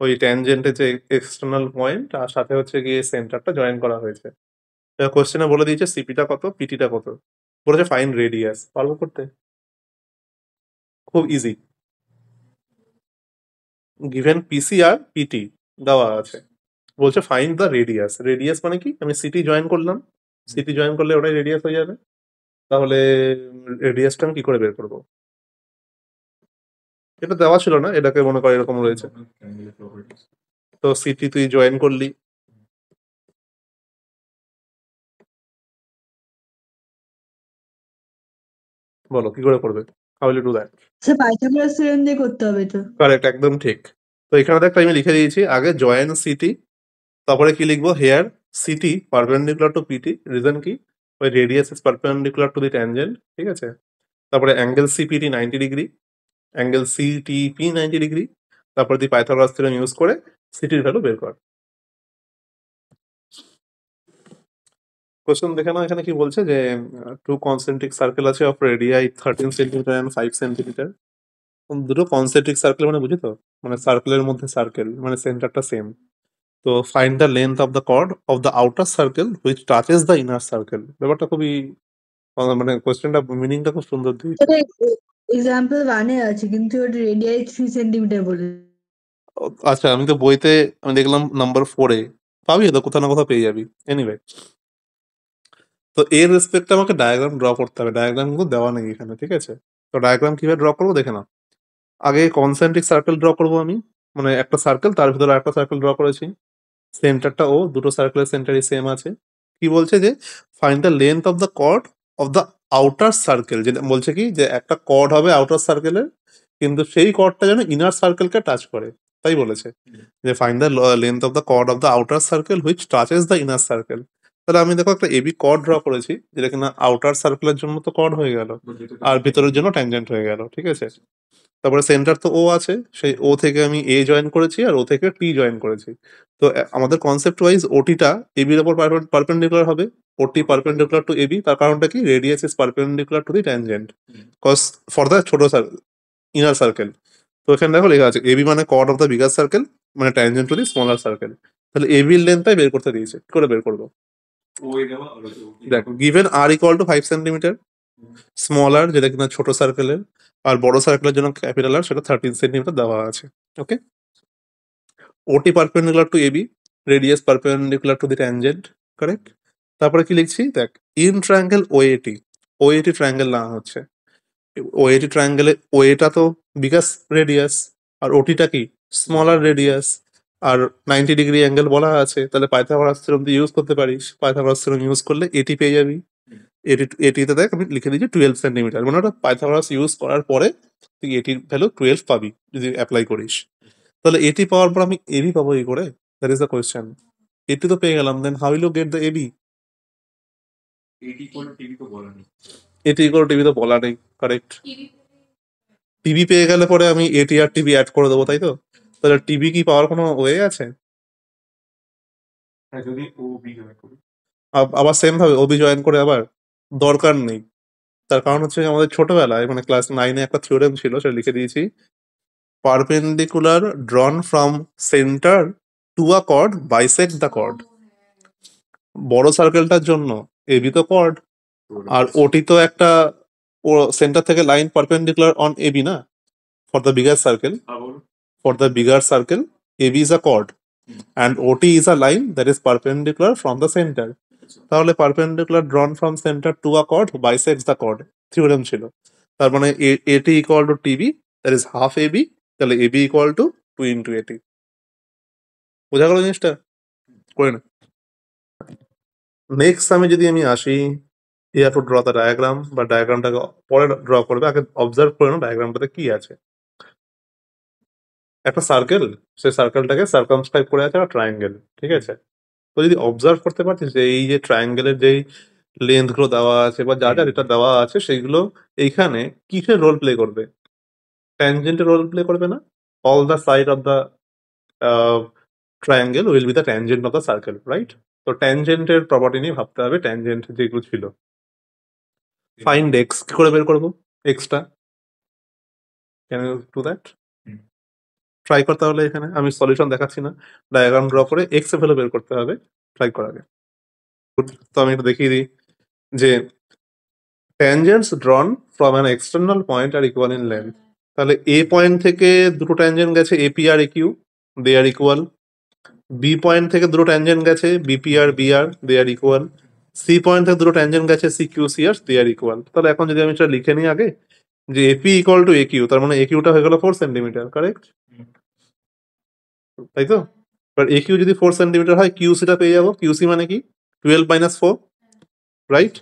ওই ট্যানজেন্টের যে এক্সটার্নাল পয়েন্ট, আর সাথে হচ্ছে গিয়ে সেন্টারটা জয়েন করা হয়েছে। কোশ্চেনে বলে দিয়েছে সিপিটা কত, পিটিটা কত, বলেছে ফাইন রেডিয়াস, পারবো করতে, খুব ইজি। গিভেন পিসি আর পিটি দেওয়া আছে, বলছে ফাইন্ড দ্য রেডিয়াস। রেডিয়াস মানে কি, আমি সিটি জয়েন করলাম, সিটি জয়েন করলে ওটাই রেডিয়াস হয়ে যাবে, তাহলে রেডিয়াসটা আমি কি করে বের করবো। এটা দেওয়া ছিল না, এটাকে মনে করে এরকম রয়েছে। তো সিটি তুই জয়েন করলি, বলো কি করে করবে, how will you do that. সে পাইথাগোরাস থিওরেম দিয়ে করতে হবে তো। কারেক্ট, একদম ঠিক। তো এখানে দেখ আমি লিখে দিয়েছি, আগে জয়েন সিটি, তারপরে কি লিখবো, here CT perpendicular to PT, reason কি, ওই radius is perpendicular to the tangent, ঠিক আছে। তারপরে angle CPT 90 degree, angle CTP 90 degree, তারপরে তুই পাইথাগোরাস থিওরেম ইউজ করে সিটির ভ্যালু বের কর। কোশ্চেন দেখে নাও এখানে কি বলছে, যে টু কনসেন্ট্রিক সার্কেল আছে of radii 13 centimetre and 5 centimetre. দুটো কনসেন্ট্রিক সার্কেল মানে বুঝি তো, মানে সার্কেলের মধ্যে সার্কেল, মানে সেন্টারটা সেম। তো find the length of the chord of the outer circle which touches the inner circle. ব্যাপারটা খুবই মানে কোয়েশ্চেনটা মিনিংটা খুব সুন্দর দিয়েছে। সেটা এক্সাম্পল 1 এ আছে, কিন্তু ওটা রেডিয়াই 3 সেন্টিমিটার বলে। আচ্ছা, আমি তো বইতে আমি দেখলাম নাম্বার 4-এ, পাবি তো কোথাও না কোথাও পেয়ে যাবি। এনিওয়ে, তো এর রেসপেক্টে আমাকে ডায়াগ্রাম ড্র করতে হবে, ডায়াগ্রাম কিন্তু দেওয়া নেই এখানে, ঠিক আছে। তো ডায়াগ্রাম কিভাবে ড্র করবো দেখে নাও। আগে কনসেন্ট্রিক সার্কেল ড্র করবো আমি, মানে একটা সার্কেল তার ভিতরে একটা সার্কেল ড্র করেছি, সেন্টারটা ও, দুটো সার্কেলের সেন্টারই সেম আছে। কি বলছে যে find the length of the chord of the outer circle, যেটা বলছে কি যে একটা কর্ড হবে আউটার সার্কেলের, কিন্তু সেই কর্ডটা যেন ইনার সার্কেলকে টাচ করে, তাই বলেছে যে find the length of the chord of the outer circle which touches the inner circle. তাহলে আমি দেখো একটা এবি কর্ড ড্র করেছি, যেটা কিনা আউটার সার্কেলের জন্য তো কর্ড হয়ে গেল, আর ভিতরের জন্য ট্যানজেন্ট হয়ে গেল, ঠিক আছে। তারপরে সেন্টার তো ও আছে, সেই ও থেকে আমি এ জয়েন করেছি আর ও থেকে টি জয়েন করেছি। তো আমাদের কনসেপ্ট ওয়াইজ ওটিটা এবির ওপর পারপেন্ডিকুলার হবে, ওটি পারপেন্ডিকুলার টু এবি, তার কারণটা কি, radius is perpendicular to the tangent cause for the ছোট ইনার সার্কেল। তো এখানে দেখো লেখা আছে এবি মানে chord of the bigger circle, মানে tangent to the smaller circle. তাহলে এবির লেন্থটাই বের করতে দিয়েছে, কি করে বের করবো, দেখো given R equal to 5 centimetre, smaller যেটা কিনা ছোট সার্কেলের, আর বড় সার্কেলের জন্য ক্যাপিটাল আর সেটা 13 সেন্টিমিটার দেওয়া আছে। ওকে, OT perpendicular to AB, radius perpendicular to the tangent, correct? তারপরে কি লিখছি দেখ, in triangle OAT, OAT triangle না হচ্ছে, OAT ট্রায়াঙ্গেলে OA টা তো বিগাস্ট রেডিয়াস আর OT টা কি স্মলার রেডিয়াস, আর 90 ডিগ্রি অ্যাঙ্গেল বলা আছে, তাহলে পাইথাগোরাস থিওরেম তুই ইউজ করতে পারিস। পাইথাগোরাস থিওরেম ইউজ করলে এটি পেয়ে যাবি। এটিতে দেখ আমি লিখে দিয়েছি 12 সেন্টিমিটার, মানে ওটা পাইথাগোরাস ইউজ করার পরে তুই এটির ভ্যালু 12 পাবি যদি অ্যাপ্লাই করিস। তাহলে এটি পাওয়ার পর আমি এবি পাবো কি করে? That is the question. AT তো পেয়ে গেলাম, then how will you get the AB? AT equal TB তো বলা নেই, কারেক্ট? টিভি পেয়ে গেলে পরে আমি এটি আর টিভি অ্যাড করে দেবো, তাই তো? তাহলে টিভি কি পাওয়ার কোনো ওয়ে আছে? আবার সেম ভাবে ওবি জয়েন করে আবার দরকার নেই। তার কারণ হচ্ছে আমাদের ছোটবেলায় মানে ক্লাস 9-এ একটা থিওরেম ছিল, সেটা লিখে দিয়েছি, perpendicular drawn from centre to a chord bisect the chord. বড় সার্কেলটার জন্য এবি তো কর্ড, আর ওটি তো একটা সেন্টার থেকে লাইন পারপেন্ডিকুলার অন এবি না, for the bigger circle, AB is a chord and OT is a line that is perpendicular from the center. তাহলে perpendicular drawn from centre to a chord bisects the chord theorem ছিল। তার মানে AT equal to TB, that is half AB, তাহলে AB equal to 2 into AT. বোঝা গেল জিনিসটা? করে না। নেক্সট আমি যদি আসি, you have to draw the diagram, বা ডায়াগ্রামটাকে পরে ড্র করবে, আগে অবজার্ভ করে নাও ডায়াগ্রামটাতে কি আছে। একটা সার্কেল, সেই সার্কেলটাকে সার্কামস্ক্রাইব করে আছে একটা ট্রায়াঙ্গেল, ঠিক আছে? তো যদি অবজার্ভ করতে পারছিস যে এই যে ট্রায়াঙ্গেলের যেই লেন্থ গুলো দেওয়া আছে বা যা যা যেটা দেওয়া আছে সেগুলো এইখানে কিসের রোল প্লে করবে? ট্যানজেন্টের রোল প্লে করবে না? All the side of the triangle will be the tangent of the circle, right? তো ট্যানজেন্টের প্রপার্টি নিয়ে ভাবতে হবে, ট্যানজেন্ট যেগুলো ছিল। ফাইন্ড এক্স, কি করে বের করবো এক্সটা? Can you do that? Try করতে হলে এখানে আমি সলিউশন দেখাচ্ছি না, ডায়াগ্রাম ড্র করে এক্স এর ভ্যালু বের করতে হবে, ট্রাই করা আগে। তো আমি একটু দেখিয়ে দিই যে tangents drawn from an external point are equal in length. তাহলে এ পয়েন্ট থেকে দুটো ট্যানজেন্ট গেছে এপি আর একিউ, দে আর ইকুয়াল। বি পয়েন্ট থেকে দুটো ট্যানজেন্ট গেছে বিপি আর বিআর, দে আর ইকুয়াল। সি পয়েন্ট থেকে দুটো ট্যানজেন্ট গেছে সিকিউ সিআর, দে আর ইকুয়াল। তাহলে এখন যদি আমি সেটা লিখে নিই আগে যে এপি ইকুয়াল টু একিউ, তার মানে একিউটা হয়ে গেল 4 সেন্টিমিটার, কারেক্ট? তাই তো? এবার একিউ যদি 4 সেন্টিমিটার হয়, কিউসিটা পেয়ে যাবো। কিউসি মানে কি? 12 মাইনাস 4, রাইট?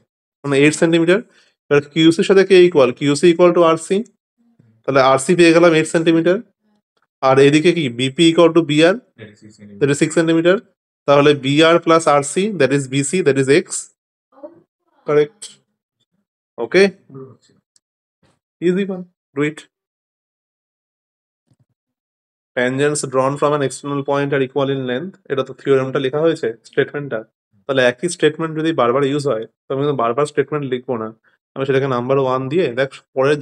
মানে 8 সেন্টিমিটার। এবার কিউসির সাথে কে ইকুয়াল? কিউসি ইকুয়াল টু আরসি, তাহলে আরসি পেয়ে গেলাম 8 সেন্টিমিটার। আর এদিকে কি BP equal to BR, that is 6 centimetre. তাহলে BR plus RC that is BC, that is X, correct? Okay, easy one, do it. Tangents drawn from an external point are equal in length, এটা তো থিওরেমটা লেখা হয়েছে, স্টেটমেন্টটা। তাহলে একই statement যদি বারবার use হয়, তো আমি কিন্তু বারবার স্টেটমেন্ট লিখবো না, আমি সেটাকে নাম্বার 1 দিয়ে দেখ পরের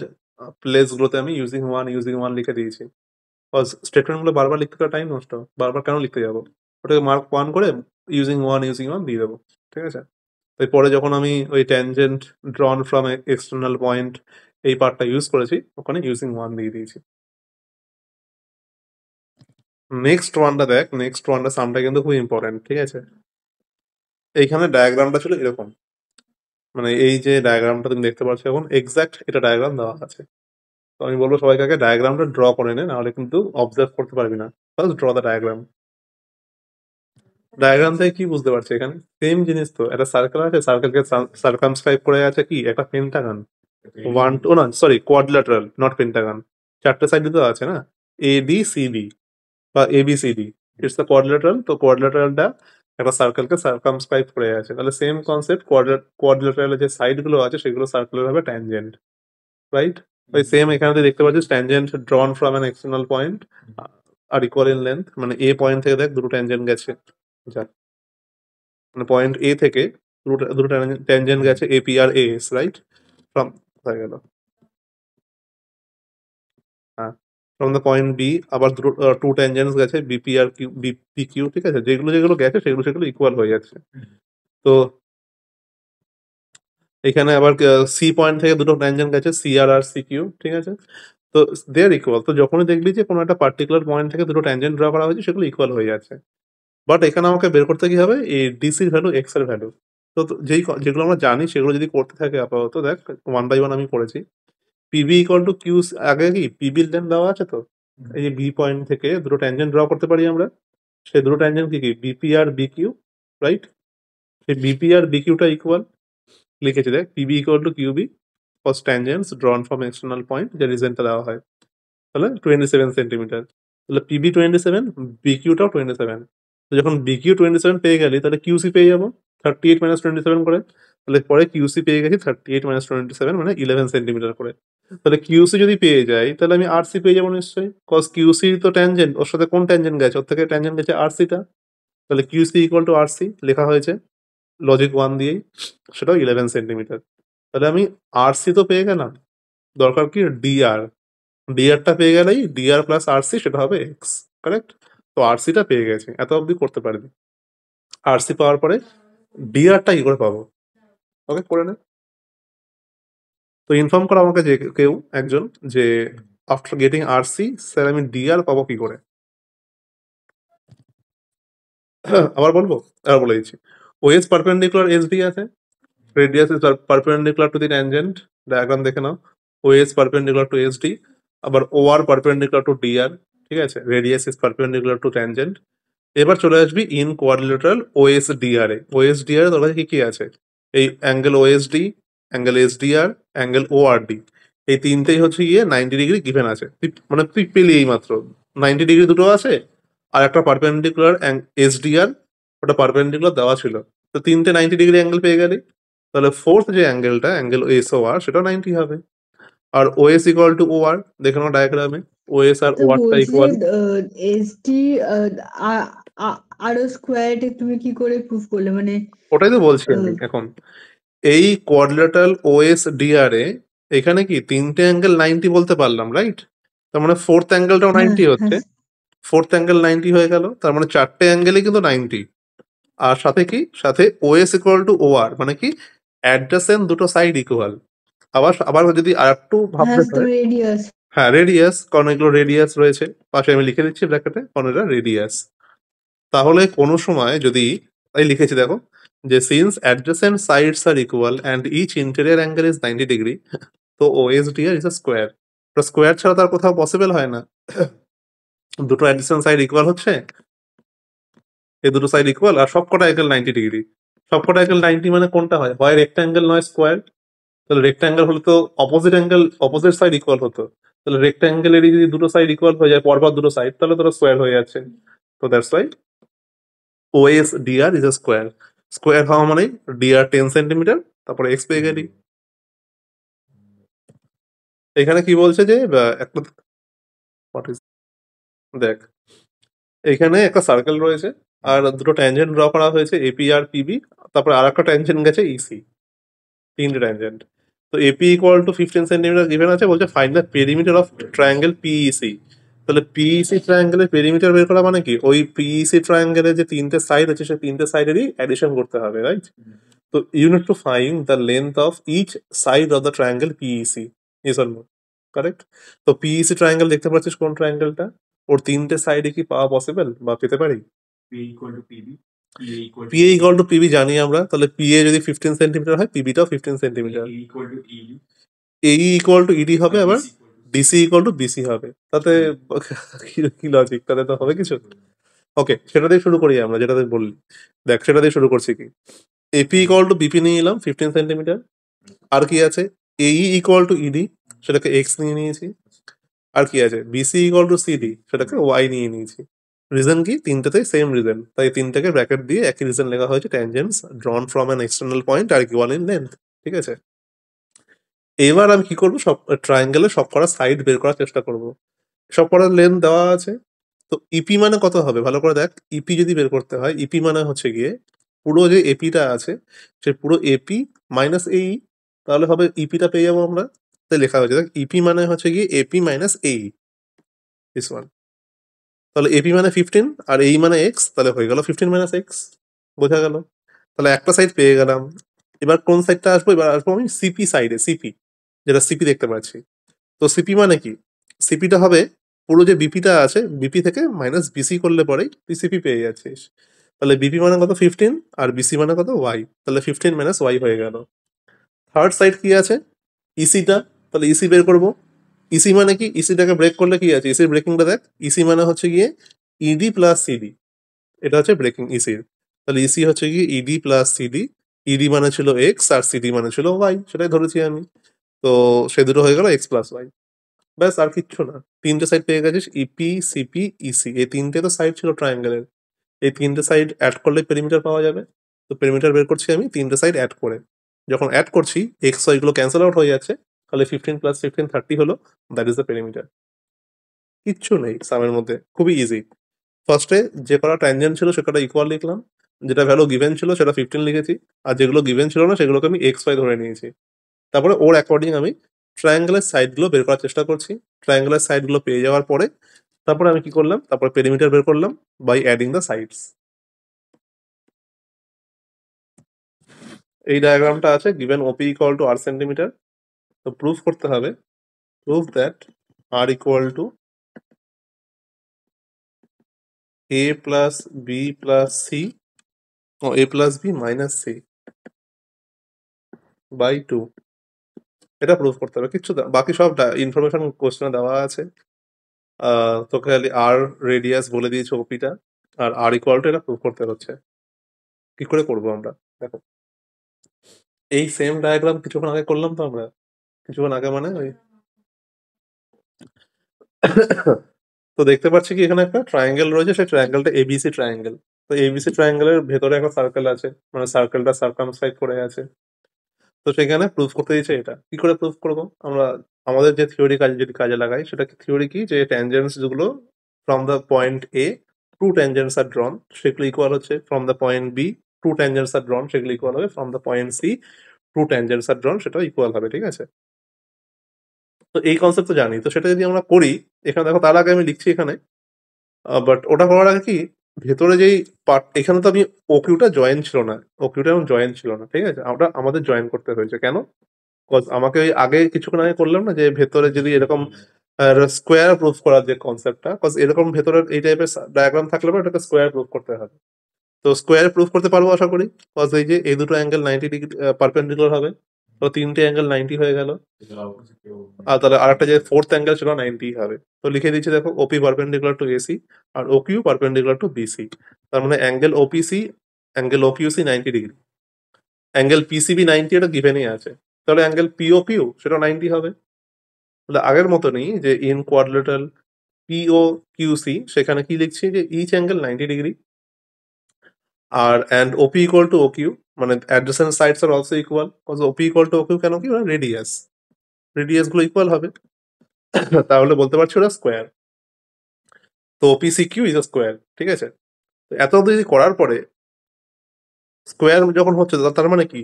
প্লেস গুলোতে আমি ইউজিং ওয়ান লিখে দিয়েছি। স্টেটমেন্ট গুলো বারবার লিখতে গেলে টাইম নষ্ট, বারবার কেন লিখতে যাবো? ওটাকে মার্ক 1 করে ইউজিং ওয়ান দিয়ে দেবো, ঠিক আছে? তাই পরে যখন আমি ওই tangent drawn from external point এই পার্টটা ইউজ করেছি, ওখানে ইউজিং 1 দিয়ে দিয়েছি। নেক্সট ওয়ানটা দেখ, নেক্সট ওয়ানটা সামটা কিন্তু খুব ইম্পর্টেন্ট, ঠিক আছে? এইখানে ডায়াগ্রামটা ছিল এরকম, মানে এই যে ডায়াগ্রামটা তুমি দেখতে পাচ্ছ এখন এক্সাক্ট এটা ডায়াগ্রাম দেওয়া আছে। তো আমি বলবো সবাইকে আগে ডায়াগ্রামটা ড্র করে নে, নাহলে কিন্তু অবজার্ভ করতে পারবি না। First draw the diagram. Diagram থেকে কি বুঝতে পারছি এখানে? সেম জিনিস তো, একটা সার্কেল আছে, সার্কেলকে সার্কামস্ক্রাইব করে আছে কি একটা পেন্টাগন। ওয়ান টু না সরি কোয়াড্রিল্যাটারাল, নট পেন্টাগন। চারটে সাইডে তো আছে না, এ বি সি ডি বা A B C D, it's the quadrilateral. তো কোয়াড্রিল্যাটারালটা একটা সার্কেলকে সার্কামস্ক্রাইব করে আছে, তাহলে সেম কনসেপ্ট, কোয়াড্রিল্যাটারালের যে সাইড গুলো আছে সেগুলো সার্কেলের হবে ট্যানজেন্ট, রাইট? ওই সেম এখানে তুই দেখতে পাচ্ছিস tangent drawn from an external point are equal in length, মানে এ পয়েন্ট থেকে দেখ দুটো ট্যানজেন্ট গেছে, যা মানে পয়েন্ট এ থেকে দুটো ট্যানজেন্ট গেছে এপি আর এস, রাইট? ফ্রম হয়ে গেল, হ্যাঁ, ফ্রম দ্য পয়েন্ট বি আবার দুটো টু ট্যানজেন্টস গেছে বিপি আর কিউ, বিপি কিউ, ঠিক আছে? যেগুলো যেগুলো গেছে সেগুলো ইকুয়াল হয়ে যাচ্ছে। তো এখানে আবার সি পয়েন্ট থেকে দুটো ট্যানজেন্ট গেছে সিআর আর সি কিউ, ঠিক আছে? তো তো দে আর ইকুয়াল। তো যখনই দেখবি যে কোনো একটা পার্টিকুলার পয়েন্ট থেকে দুটো ট্যানজেন্ট ড্র করা হয়েছে সেগুলো ইকুয়াল হয়ে যাচ্ছে। বাট এখানে আমাকে বের করতে কি হবে এই ডিসির ভ্যালু এক্স এর ভ্যালু। তো যেগুলো আমরা জানি সেগুলো যদি করতে থাকে আপাতত দেখ 1 বাই 1 আমি করেছি। পিবি ইকুয়াল টু কিউ, আগে কি পিবির লেন্থ দেওয়া আছে তো এই যে বি পয়েন্ট থেকে দুটো ট্যানজেন্ট ড্র করতে পারি আমরা। সেই দুটো ট্যানজেন্ট কি বিপি আর বিকিউ, রাইট? সেই বিপি আর বিকিউটা ইকুয়াল লিখেছি দেখ, PB equal to QB first tangents drawn from external point, যে রিজনটা দেওয়া হয় তাহলে 27 সেন্টিমিটার। তাহলে পিবি 27, বিকিউটাও 27। তো যখন বিকিউ 27 পেয়ে গেলি তাহলে কিউসি পেয়ে যাবো 38 মাইনাস 27 করে। তাহলে পরে কিউসি পেয়ে গেছি 38 মাইনাস 27 মানে 11 সেন্টিমিটার করে। তাহলে কিউসি যদি পেয়ে যাই তাহলে আমি আরসি পেয়ে যাবো নিশ্চয়ই, কজ কিউসি তো ট্যানজেন্ট, ওর সাথে কোন ট্যানজেন্ট গেছে, ওর থেকে ট্যানজেন্ট গেছে আরসিটা। তাহলে কিউসি ইকুয়াল টু আরসি লেখা হয়েছে লজিক 1 দিয়েই, সেটাও 11 সেন্টিমিটার। তাহলে আমি আরসি তো পেয়ে গেলাম, দরকার কি ডিআর। ডিআরটা পেয়ে গেলেই ডিআর প্লাস আরসি সেটা হবে এক্স, কারেক্ট? তো আরসিটা পেয়ে গেছি, এত অবধি করতে পারবি। আরসি পাওয়ার পরে ডিআরটা কি করে পাবো, ওকে করে নে। তো ইনফর্ম করা আমাকে যে কেউ একজন যে আফটার গেটিং আরসি স্যার আমি ডিআর পাবো কি করে। আবার বলবো, আবার বলে দিচ্ছি। ওএস পারপেন্ডিকুলার এসডি আছে, radius is perpendicular to the tangent, diagram দেখে নাও। ওএস পারপেন্ডিকুলার টু এসডি, আবার ওআর পারপেন্ডিকুলার টু ডিআর, ঠিক আছে? Radius is perpendicular two tangent. এবার চলে আসবি ইন কোয়াড্রিলেটারাল ওএসডিআর এ। ওএসডিআর এর তোর কাছে কি কি আছে? এই angle OSD, angle SDR, angle ORD, এই তিনটেই হচ্ছে গিয়ে 90 ডিগ্রি গিভেন আছে। মানে তুই পেলি এই মাত্র 90 ডিগ্রি দুটো আছে, আর একটা পারপেন্ডিকুলার এসডিআর, ওটা পারপেন্ডিকুলার দেওয়া ছিল। তো তিনটে 90 ডিগ্রি অ্যাঙ্গেল পেয়ে গেলি। তাহলে ফোর্থ যে অ্যাঙ্গেলটা, অ্যাঙ্গেল এসওআর, সেটাও 90 হবে। আর ওএস ইকুয়াল টু ওআর, দেখে নাও ডায়াগ্রামে ওএস আর তো ওআরটা বলছি ইকুয়াল। যে এসটি আরো স্কোয়ারটা তুমি কি করে প্রুফ করলে, মানে ওটাই তো বলছি আমি এখন। এই কোয়াড্রিলেটারাল ওএস ডিআর এ এখানে কি তিনটে অ্যাঙ্গেল 90 বলতে পারলাম, রাইট? তার মানে ফোর্থ অ্যাঙ্গেলটাও হ্যাঁ 90 হচ্ছে। হ্যাঁ ফোর্থ অ্যাঙ্গেল 90 হয়ে গেল, তার মানে চারটে অ্যাঙ্গেলই কিন্তু 90। আর সাথে কি, সাথে ওএস ইকুয়াল টু ওআর, মানে কি অ্যাডজাসেন্ট দুটো সাইড ইকুয়াল। আবার আবার যদি আর একটু হ্যাঁ ভাবতে তো হয়, রেডিয়াস। হ্যাঁ রেডিয়াস, কারণ এগুলো রেডিয়াস রয়েছে পাশে, আমি লিখে দিচ্ছি ব্র্যাকেটে, কারণ এটা রেডিয়াস। তাহলে কোনো সময় যদি, তাই লিখেছি দেখো, যে since adjacent sides are equal and each interior angle is 90 degree, তো ওএসডিআর ইজ আ স্কোয়ার। তো স্কোয়ার ছাড়া তার কোথাও পসিবল হয় না। দুটো অ্যাডজেসেন্ট সাইড ইকুয়াল হচ্ছে, এই দুটো সাইড ইকুয়াল, আর সবকটা অ্যাঙ্গেল 90 ডিগ্রি। সবকটা অ্যাঙ্গেল 90 মানে কোনটা হয়, হয় রেক্ট্যাঙ্গেল নয় স্কোয়ার। তাহলে রেক্ট্যাঙ্গেল হলে তো opposite angle, opposite side equal হতো। তাহলে রেক্ট্যাঙ্গেলেরই যদি দুটো সাইড ইকুয়াল হয়ে যায় পরপর দুটো সাইড, তাহলে তোরা স্কোয়ার হয়ে যাচ্ছে। তো that's why OS DR is a square. Square হওয়া মানে ডিআর 10 সেন্টিমিটার, তারপরে এক্স পেয়ে গেলি। এখানে কি বলছে যে একটা, what is- দেখ এখানে একটা সার্কেল রয়েছে আর দুটো ট্যানজেন্ট ড্র করা হয়েছে এপি আর পিবি, তারপরে আর একটা ট্যানজেন্ট গেছে ইসি, তিনটে ট্যানজেন্ট। তো AP equal to 15 centimetre given আছে, বলছে find the perimeter of triangle PEC. তাহলে পিইসি ট্রায়াঙ্গেলের পেরিমিটার বের করা মানে কি, ওই পিইসি ট্রায়াঙ্গেলের যে তিনটে সাইড আছে সেই তিনটে সাইডেরই অ্যাডিশন করতে হবে, রাইট? তো you need to find the length of each side of the triangle PEC, yes or no, correct? তো পিইসি ট্রায়াঙ্গেল দেখতে পাচ্ছিস কোন ট্রায়াঙ্গেলটা, ওর তিনটে সাইডে কি পাওয়া পসিবল বা পেতে পারি? পিএ ইকুয়াল টু পিবি জানি আমরা, তাহলে পিএ যদি 15 সেন্টিমিটার হয় পিবিটাও 15 সেন্টিমিটার। এই ইকুয়াল টু ইডি হবে, আবার ডিসি ইকুয়াল টু বিসি হবে। তাতে কি লজিক, তাতে তো হবে কিছু। ওকে, সেটা দিয়ে শুরু করি আমরা, যেটা তুই বললি। দেখ সেটা দিয়ে শুরু করছি কি, এপি ইকুয়াল টু বিপি নিয়ে নিলাম 15 সেন্টিমিটার। আর কি আছে, এই ইকুয়াল টু ইডি, সেটাকে এক্স নিয়ে নিয়েছি। আর কি আছে, বিসি ইকুয়াল টু সিডি, সেটাকে ওয়াই নিয়ে নিয়েছি। রিজন কি, তিনটাতেই সেম রিজন, তাই তিনটাকে ব্র্যাকেট দিয়ে একই রিজন লেখা হয়েছে, tangents drawn from an external point are equal in length, ঠিক আছে? এবার আমি কি করবো, সব ট্রায়াঙ্গেলের সব করা সাইড বের করার চেষ্টা করব। সব করার লেন্থ দেওয়া আছে, তো ইপি মানে কত হবে ভালো করে দেখ। ইপি যদি বের করতে হয়, ইপি মানে হচ্ছে গিয়ে পুরো যে এপিটা আছে সে পুরো এপি মাইনাস এই, তাহলে হবে ইপিটা পেয়ে যাবো আমরা। তাই লেখা হয়েছে দেখ, ইপি মানে হচ্ছে গিয়ে এপি মাইনাস এই, দিস ওয়ান। তাহলে এপি মানে 15 আর এই মানে এক্স, তাহলে হয়ে গেল 15 মাইনাস এক্স, বোঝা গেল। তাহলে একটা সাইড পেয়ে গেলাম। এবার কোন সাইডটা আসবো, এবার আসবো আমি সিপি সাইডে, সিপি যেটা সিপি দেখতে পাচ্ছি। তো সিপি মানে কি, সিপিটা হবে পুরো যে বিপিটা আছে বিপি থেকে মাইনাস বিসি করলে পরেই তুই সিপি পেয়ে যাচ্ছিস। তাহলে বিপি মানে কত 15 আর বিসি মানে কত ওয়াই, তাহলে 15 মাইনাস ওয়াই হয়ে গেল। থার্ড সাইড কি আছে ইসিটা, তাহলে ইসি বের করবো। ইসি মানে কি, ইসিটাকে ব্রেক করলে কি আছে, ইসির ব্রেকিংটা দেখ, ইসি মানে হচ্ছে গিয়ে ইডি প্লাস সিডি, এটা হচ্ছে ব্রেকিং ইসির। তাহলে ইসি হচ্ছে গিয়ে ইডি প্লাস সিডি, ইডি মানে ছিল এক্স আর সিডি মানে ছিল ওয়াই, সেটাই ধরেছি আমি। তো সে দুটো হয়ে গেল এক্স প্লাস ওয়াই, ব্যাস আর কিচ্ছু না। তিনটে সাইড পেয়ে গেছিস, ইপি সিপি ইসি, এই তিনটে তো সাইড ছিল ট্রায়াঙ্গেলের। এই তিনটে সাইড অ্যাড করলে পেরিমিটার পাওয়া যাবে। তো পেরিমিটার বের করছি আমি তিনটে সাইড অ্যাড করে। যখন অ্যাড করছি এক্স ওয়াইগুলো ক্যান্সেল আউট হয়ে যাচ্ছে, তাহলে 15 প্লাস 15 30 হলো, দ্যাট ইজ দ্য পেরিমিটার। কিচ্ছু নেই সামের মধ্যে, খুবই ইজি। ফার্স্টে যে কটা ট্যানজেন্ট ছিল সে কটা ইকুয়াল লিখলাম, যেটা ভ্যালু গিভেন ছিল সেটা 15 লিখেছি, আর যেগুলো গিভেন ছিল না সেগুলোকে আমি এক্স ওয়াই ধরে নিয়েছি। তারপরে ওর অ্যাকর্ডিং আমি ট্রায়াঙ্গেলের সাইডগুলো বের করার চেষ্টা করছি। ট্রায়াঙ্গেলের সাইডগুলো পেয়ে যাওয়ার পরে তারপরে আমি কি করলাম, তারপরে পেরিমিটার বের করলাম বাই অ্যাডিং দ্য সাইডস। এই ডায়াগ্রামটা আছে, given OP equal to R centimetre. তো প্রুফ করতে হবে, proof that R equal to A plus B plus C, ও A plus B minus C by 2। এটা প্রুফ করতে হবে, কিচ্ছু বাকি সব ইনফরমেশন কোশ্চেনে দেওয়া আছে। তোকে খালি আর রেডিয়াস বলে দিয়েছে ওপিটা, আর আর ইকুয়াল টু এটা প্রুফ করতে হচ্ছে। কি করে করবো আমরা, দেখো এই সেম ডায়াগ্রাম কিছুক্ষণ আগে করলাম তো আমরা, কিছুক্ষণ আগে মানে ওই তো দেখতে পাচ্ছি কি এখানে একটা ট্রায়াঙ্গেল রয়েছে, সেই ট্রায়াঙ্গেলটা এবিসি ট্রায়াঙ্গেল। তো এবিসি ট্রায়াঙ্গেলের ভেতরে একটা সার্কেল আছে, মানে সার্কেলটা সার্কামস্ক্রাইব করে আছে। তো সেখানে প্রুফ করতে দিয়েছে। এটা কি করে প্রুফ করবো আমরা, আমাদের যে থিওরি কাজে যদি কাজে লাগাই, সেটা থিওরি কি, যে ট্যানজেন্টস যেগুলো from the point A two tangents are drawn, সেগুলো ইকুয়াল হচ্ছে from the point B two tangents are drawn, সেগুলো ইকুয়াল হবে from the point C two tangents are drawn, সেটাও ইকুয়াল হবে। ঠিক আছে, তো এই কনসেপ্ট তো জানি। তো সেটা যদি আমরা করি, এখানে দেখো তার আগে আমি লিখছি এখানে, বাট ওটা করার আগে কি, ভেতরে যেই পার্ট, এখানে তো আমি ওকিউটা জয়েন ছিল না, ওকিউটা এখন জয়েন ছিল না, ঠিক আছে, আমরা আমাদের জয়েন করতে হয়েছে কেন, আমাকে ওই আগে কিছুক্ষণ আগে করলাম না যে ভেতরে যদি এরকম স্কোয়ার প্রুফ করার যে কনসেপ্টটা, কজ এরকম ভেতরের এই টাইপের ডায়াগ্রাম থাকলে পরে এটাকে স্কোয়ার প্রুফ করতে হবে। তো স্কোয়ার প্রুফ করতে পারবো আশা করি, কজ এই যে এই দুটো অ্যাঙ্গেল 90 ডিগ্রি পারপেন্ডিকুলার হবে, তো তিনটে অ্যাঙ্গেল 90 হয়ে গেল। আর তাহলে আরেকটা যে ফোর্থ অ্যাঙ্গেল ছিল 90 হবে। তো লিখে দিচ্ছি দেখো, ওপি পারপেন্ডিকুলার টু এসি আর ওকিউ পারপেন্ডিকুলার টু বিসি। তার মানে angle OPC angle OQC 90 degree, angle PCB 90, এটা গিভেনই আছে। তাহলে অ্যাঙ্গেল পিওকিউ সেটা 90 হবে। তাহলে আগের মতনই যে ইন কোয়াড্রিলেটারাল পিও কিউসি, সেখানে কি লিখছি যে ইচ অ্যাঙ্গেল 90 ডিগ্রি, আর and OP equal to OQ, মানে adjacent sides are also equal, OP equal to OQ কেন কি, রেডিয়াস, রেডিয়াস গুলো ইকুয়াল হবে। তাহলে বলতে পারছি ওরা স্কোয়ার। তো OPC Q is a square, ঠিক আছে। তো এত যদি করার পরে স্কোয়ার যখন হচ্ছে, তার মানে কি,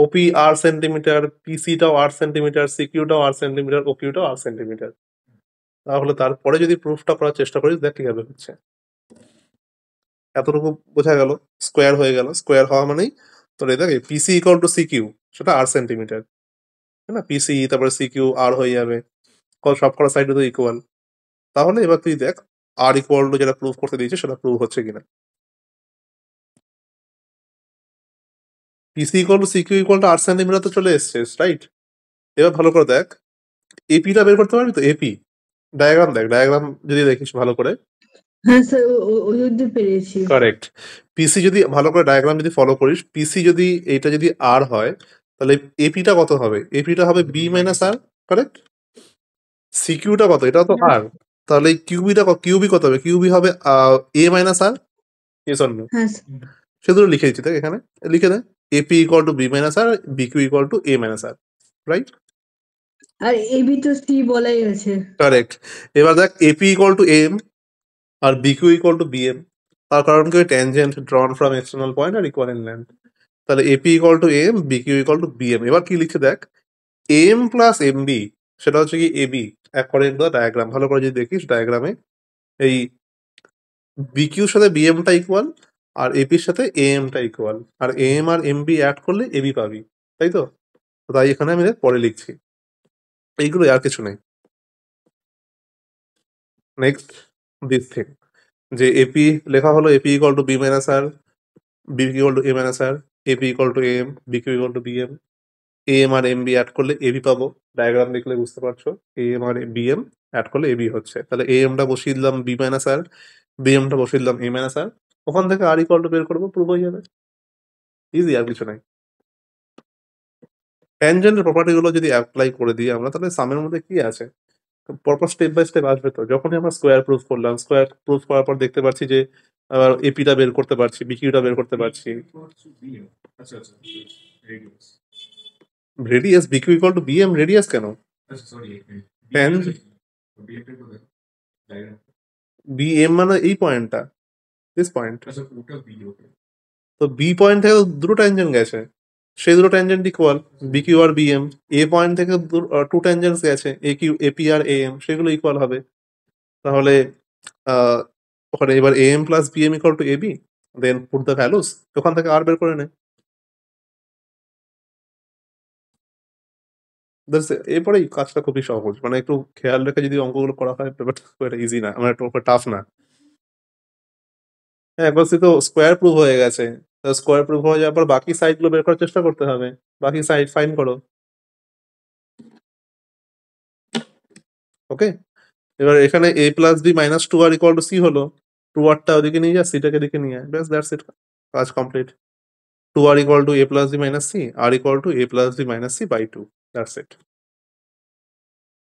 ওপি আর সেন্টিমিটার, পিসিটাও 8 সেন্টিমিটার, সিকিউটাও 8 সেন্টিমিটার, ওকিউটাও 8 সেন্টিমিটার। তাহলে তারপরে যদি প্রুফটা করার চেষ্টা করিস, দেখ কিভাবে হচ্ছে। এতটুকু বোঝা গেল, স্কোয়ার হয়ে গেল। স্কোয়ার হওয়া মানেই তোর এই দেখ, পিসি ইকুয়াল টু সিকিউ, সেটা 8 সেন্টিমিটার, তাই না, পিসি তারপরে সিকিউ আর হয়ে যাবে, সব কটা সাইড তো ইকুয়াল। তাহলে এবার তুই দেখ আর ইকুয়াল টু যেটা প্রুফ করতে দিয়েছে সেটা প্রুভ হচ্ছে কিনা। PC equal to CQ equal to 8 centimetre তো চলে এসছে, রাইট। এবার ভালো করে দেখ, এপিটা বের করতে পারবি তো, এপি ডায়াগ্রাম দেখ, ডায়াগ্রাম যদি দেখিস ভালো করে। হ্যাঁ স্যার, ওই অবধি পেরেছি। কারেক্ট। পিসি যদি ভালো করে ডায়াগ্রাম যদি ফলো করিস, পিসি যদি এইটা যদি আর হয়, তাহলে এপিটা কত হবে, এপিটা হবে বি মাইনাস আর, কারেক্ট। সিকিউটা কত, এটাও তো আর, তাহলে কিউবিটা কিউবি কত হবে, কিউবি হবে এ মাইনাস আর, এস অন্য, হ্যাঁ স্যার। সেগুলো লিখে দিচ্ছি দেখ, এখানে লিখে দে, AP equal to B minus R, BQ equal to A minus R, right. আর এবি তো সি বলাই আছে। কারেক্ট। এবার দেখ এপি ইকুয়াল টু এম আর বিকিউ ইকুয়াল টু বিএম, তার কারণ কি, tangent drawn from external point are equal in length. তাহলে AP equal to M, BQ equal to BM. এবার কি লিখে দেখ, এম প্লাস এম বি, সেটা হচ্ছে কি AB, according to the diagram. ভালো করে যদি দেখিস ডায়াগ্রামে, এই বিকিউর সাথে বিএমটা ইকুয়াল আর এপির সাথে এএমটা ইকুয়াল, আর এম আর এম বি অ্যাড করলে এবি পাবি, তাই তো। তাই এখানে আমি পরে লিখছি, এইগুলো আর কিছু নেই। নেক্সট দিস থিং যে এপি লেখা হলো AP equal to B minus R, B equal to A minus R, AP equal to M, BQ equal to BM. M আর এম বি অ্যাড করলে এবি পাবো, ডায়াগ্রাম দেখলে বুঝতে পারছো এম আর বিএম অ্যাড করলে এবি হচ্ছে। তাহলে এমটা বসিয়ে দিলাম বি মাইনাস আর, বিএমটা বসিয়ে দিলাম এ মাইনাস আর, ওখান থেকে আর ইকুয়াল টু বের করবো, প্রুভ হয়ে যাবে। ইজি, আর কিছু নাই। ট্যানজেন্টের প্রপার্টি গুলো যদি অ্যাপ্লাই করে দিই আমরা, তাহলে সামের মধ্যে কি আছে পরপর স্টেপ বাই স্টেপ আসবে। তো যখনই আমরা স্কোয়ার প্রুফ করলাম, স্কোয়ার প্রুফ করার পর দেখতে পাচ্ছি যে আবার এপিটা বের করতে পারছি, বিকিউটা বের করতে পারছি। Radius BQ equal to BM, radius কেন? বিএম মানে এই পয়েন্টটা, দিস পয়েন্ট। তো বি পয়েন্ট থেকে দুটো ট্যানজেন্ট গেছে, সেই দুটো ট্যানজেন্ট ইকুয়াল বিকিউ আর বিএম। এ পয়েন্ট থেকে টু ট্যানজেন্টস গেছে, এ কিউ এপি আর এএম, সেগুলো ইকুয়াল হবে। তাহলে ওখানে এবার AM plus BM equal to AB, then put the values, ওখান থেকে আর বের করে নে। এরপরে কাজটা খুবই সহজ, মানে একটু খেয়াল রেখে যদি অঙ্কগুলো করা হয় ব্যাপারটা খুব একটা ইজি না, মানে একটু টাফ না। হ্যাঁ, একবার তো স্কোয়ার প্রুফ হয়ে গেছে, স্কোয়ার প্রুফ হয়ে যাওয়ার পর বাকি সাইড গুলো বের করার চেষ্টা করতে হবে, বাকি সাইড ফাইন করো। ওকে, এবার এখানে A plus B minus two R equal to C হলো, টু আরটা ওদিকে নিয়ে যা, সিটাকে দিকে নিয়ে আয়, ব্যাস দ্যাটস ইট, কাজ complete. Two R equal to A plus B minus C, R equal to A plus B minus C by two, that's it.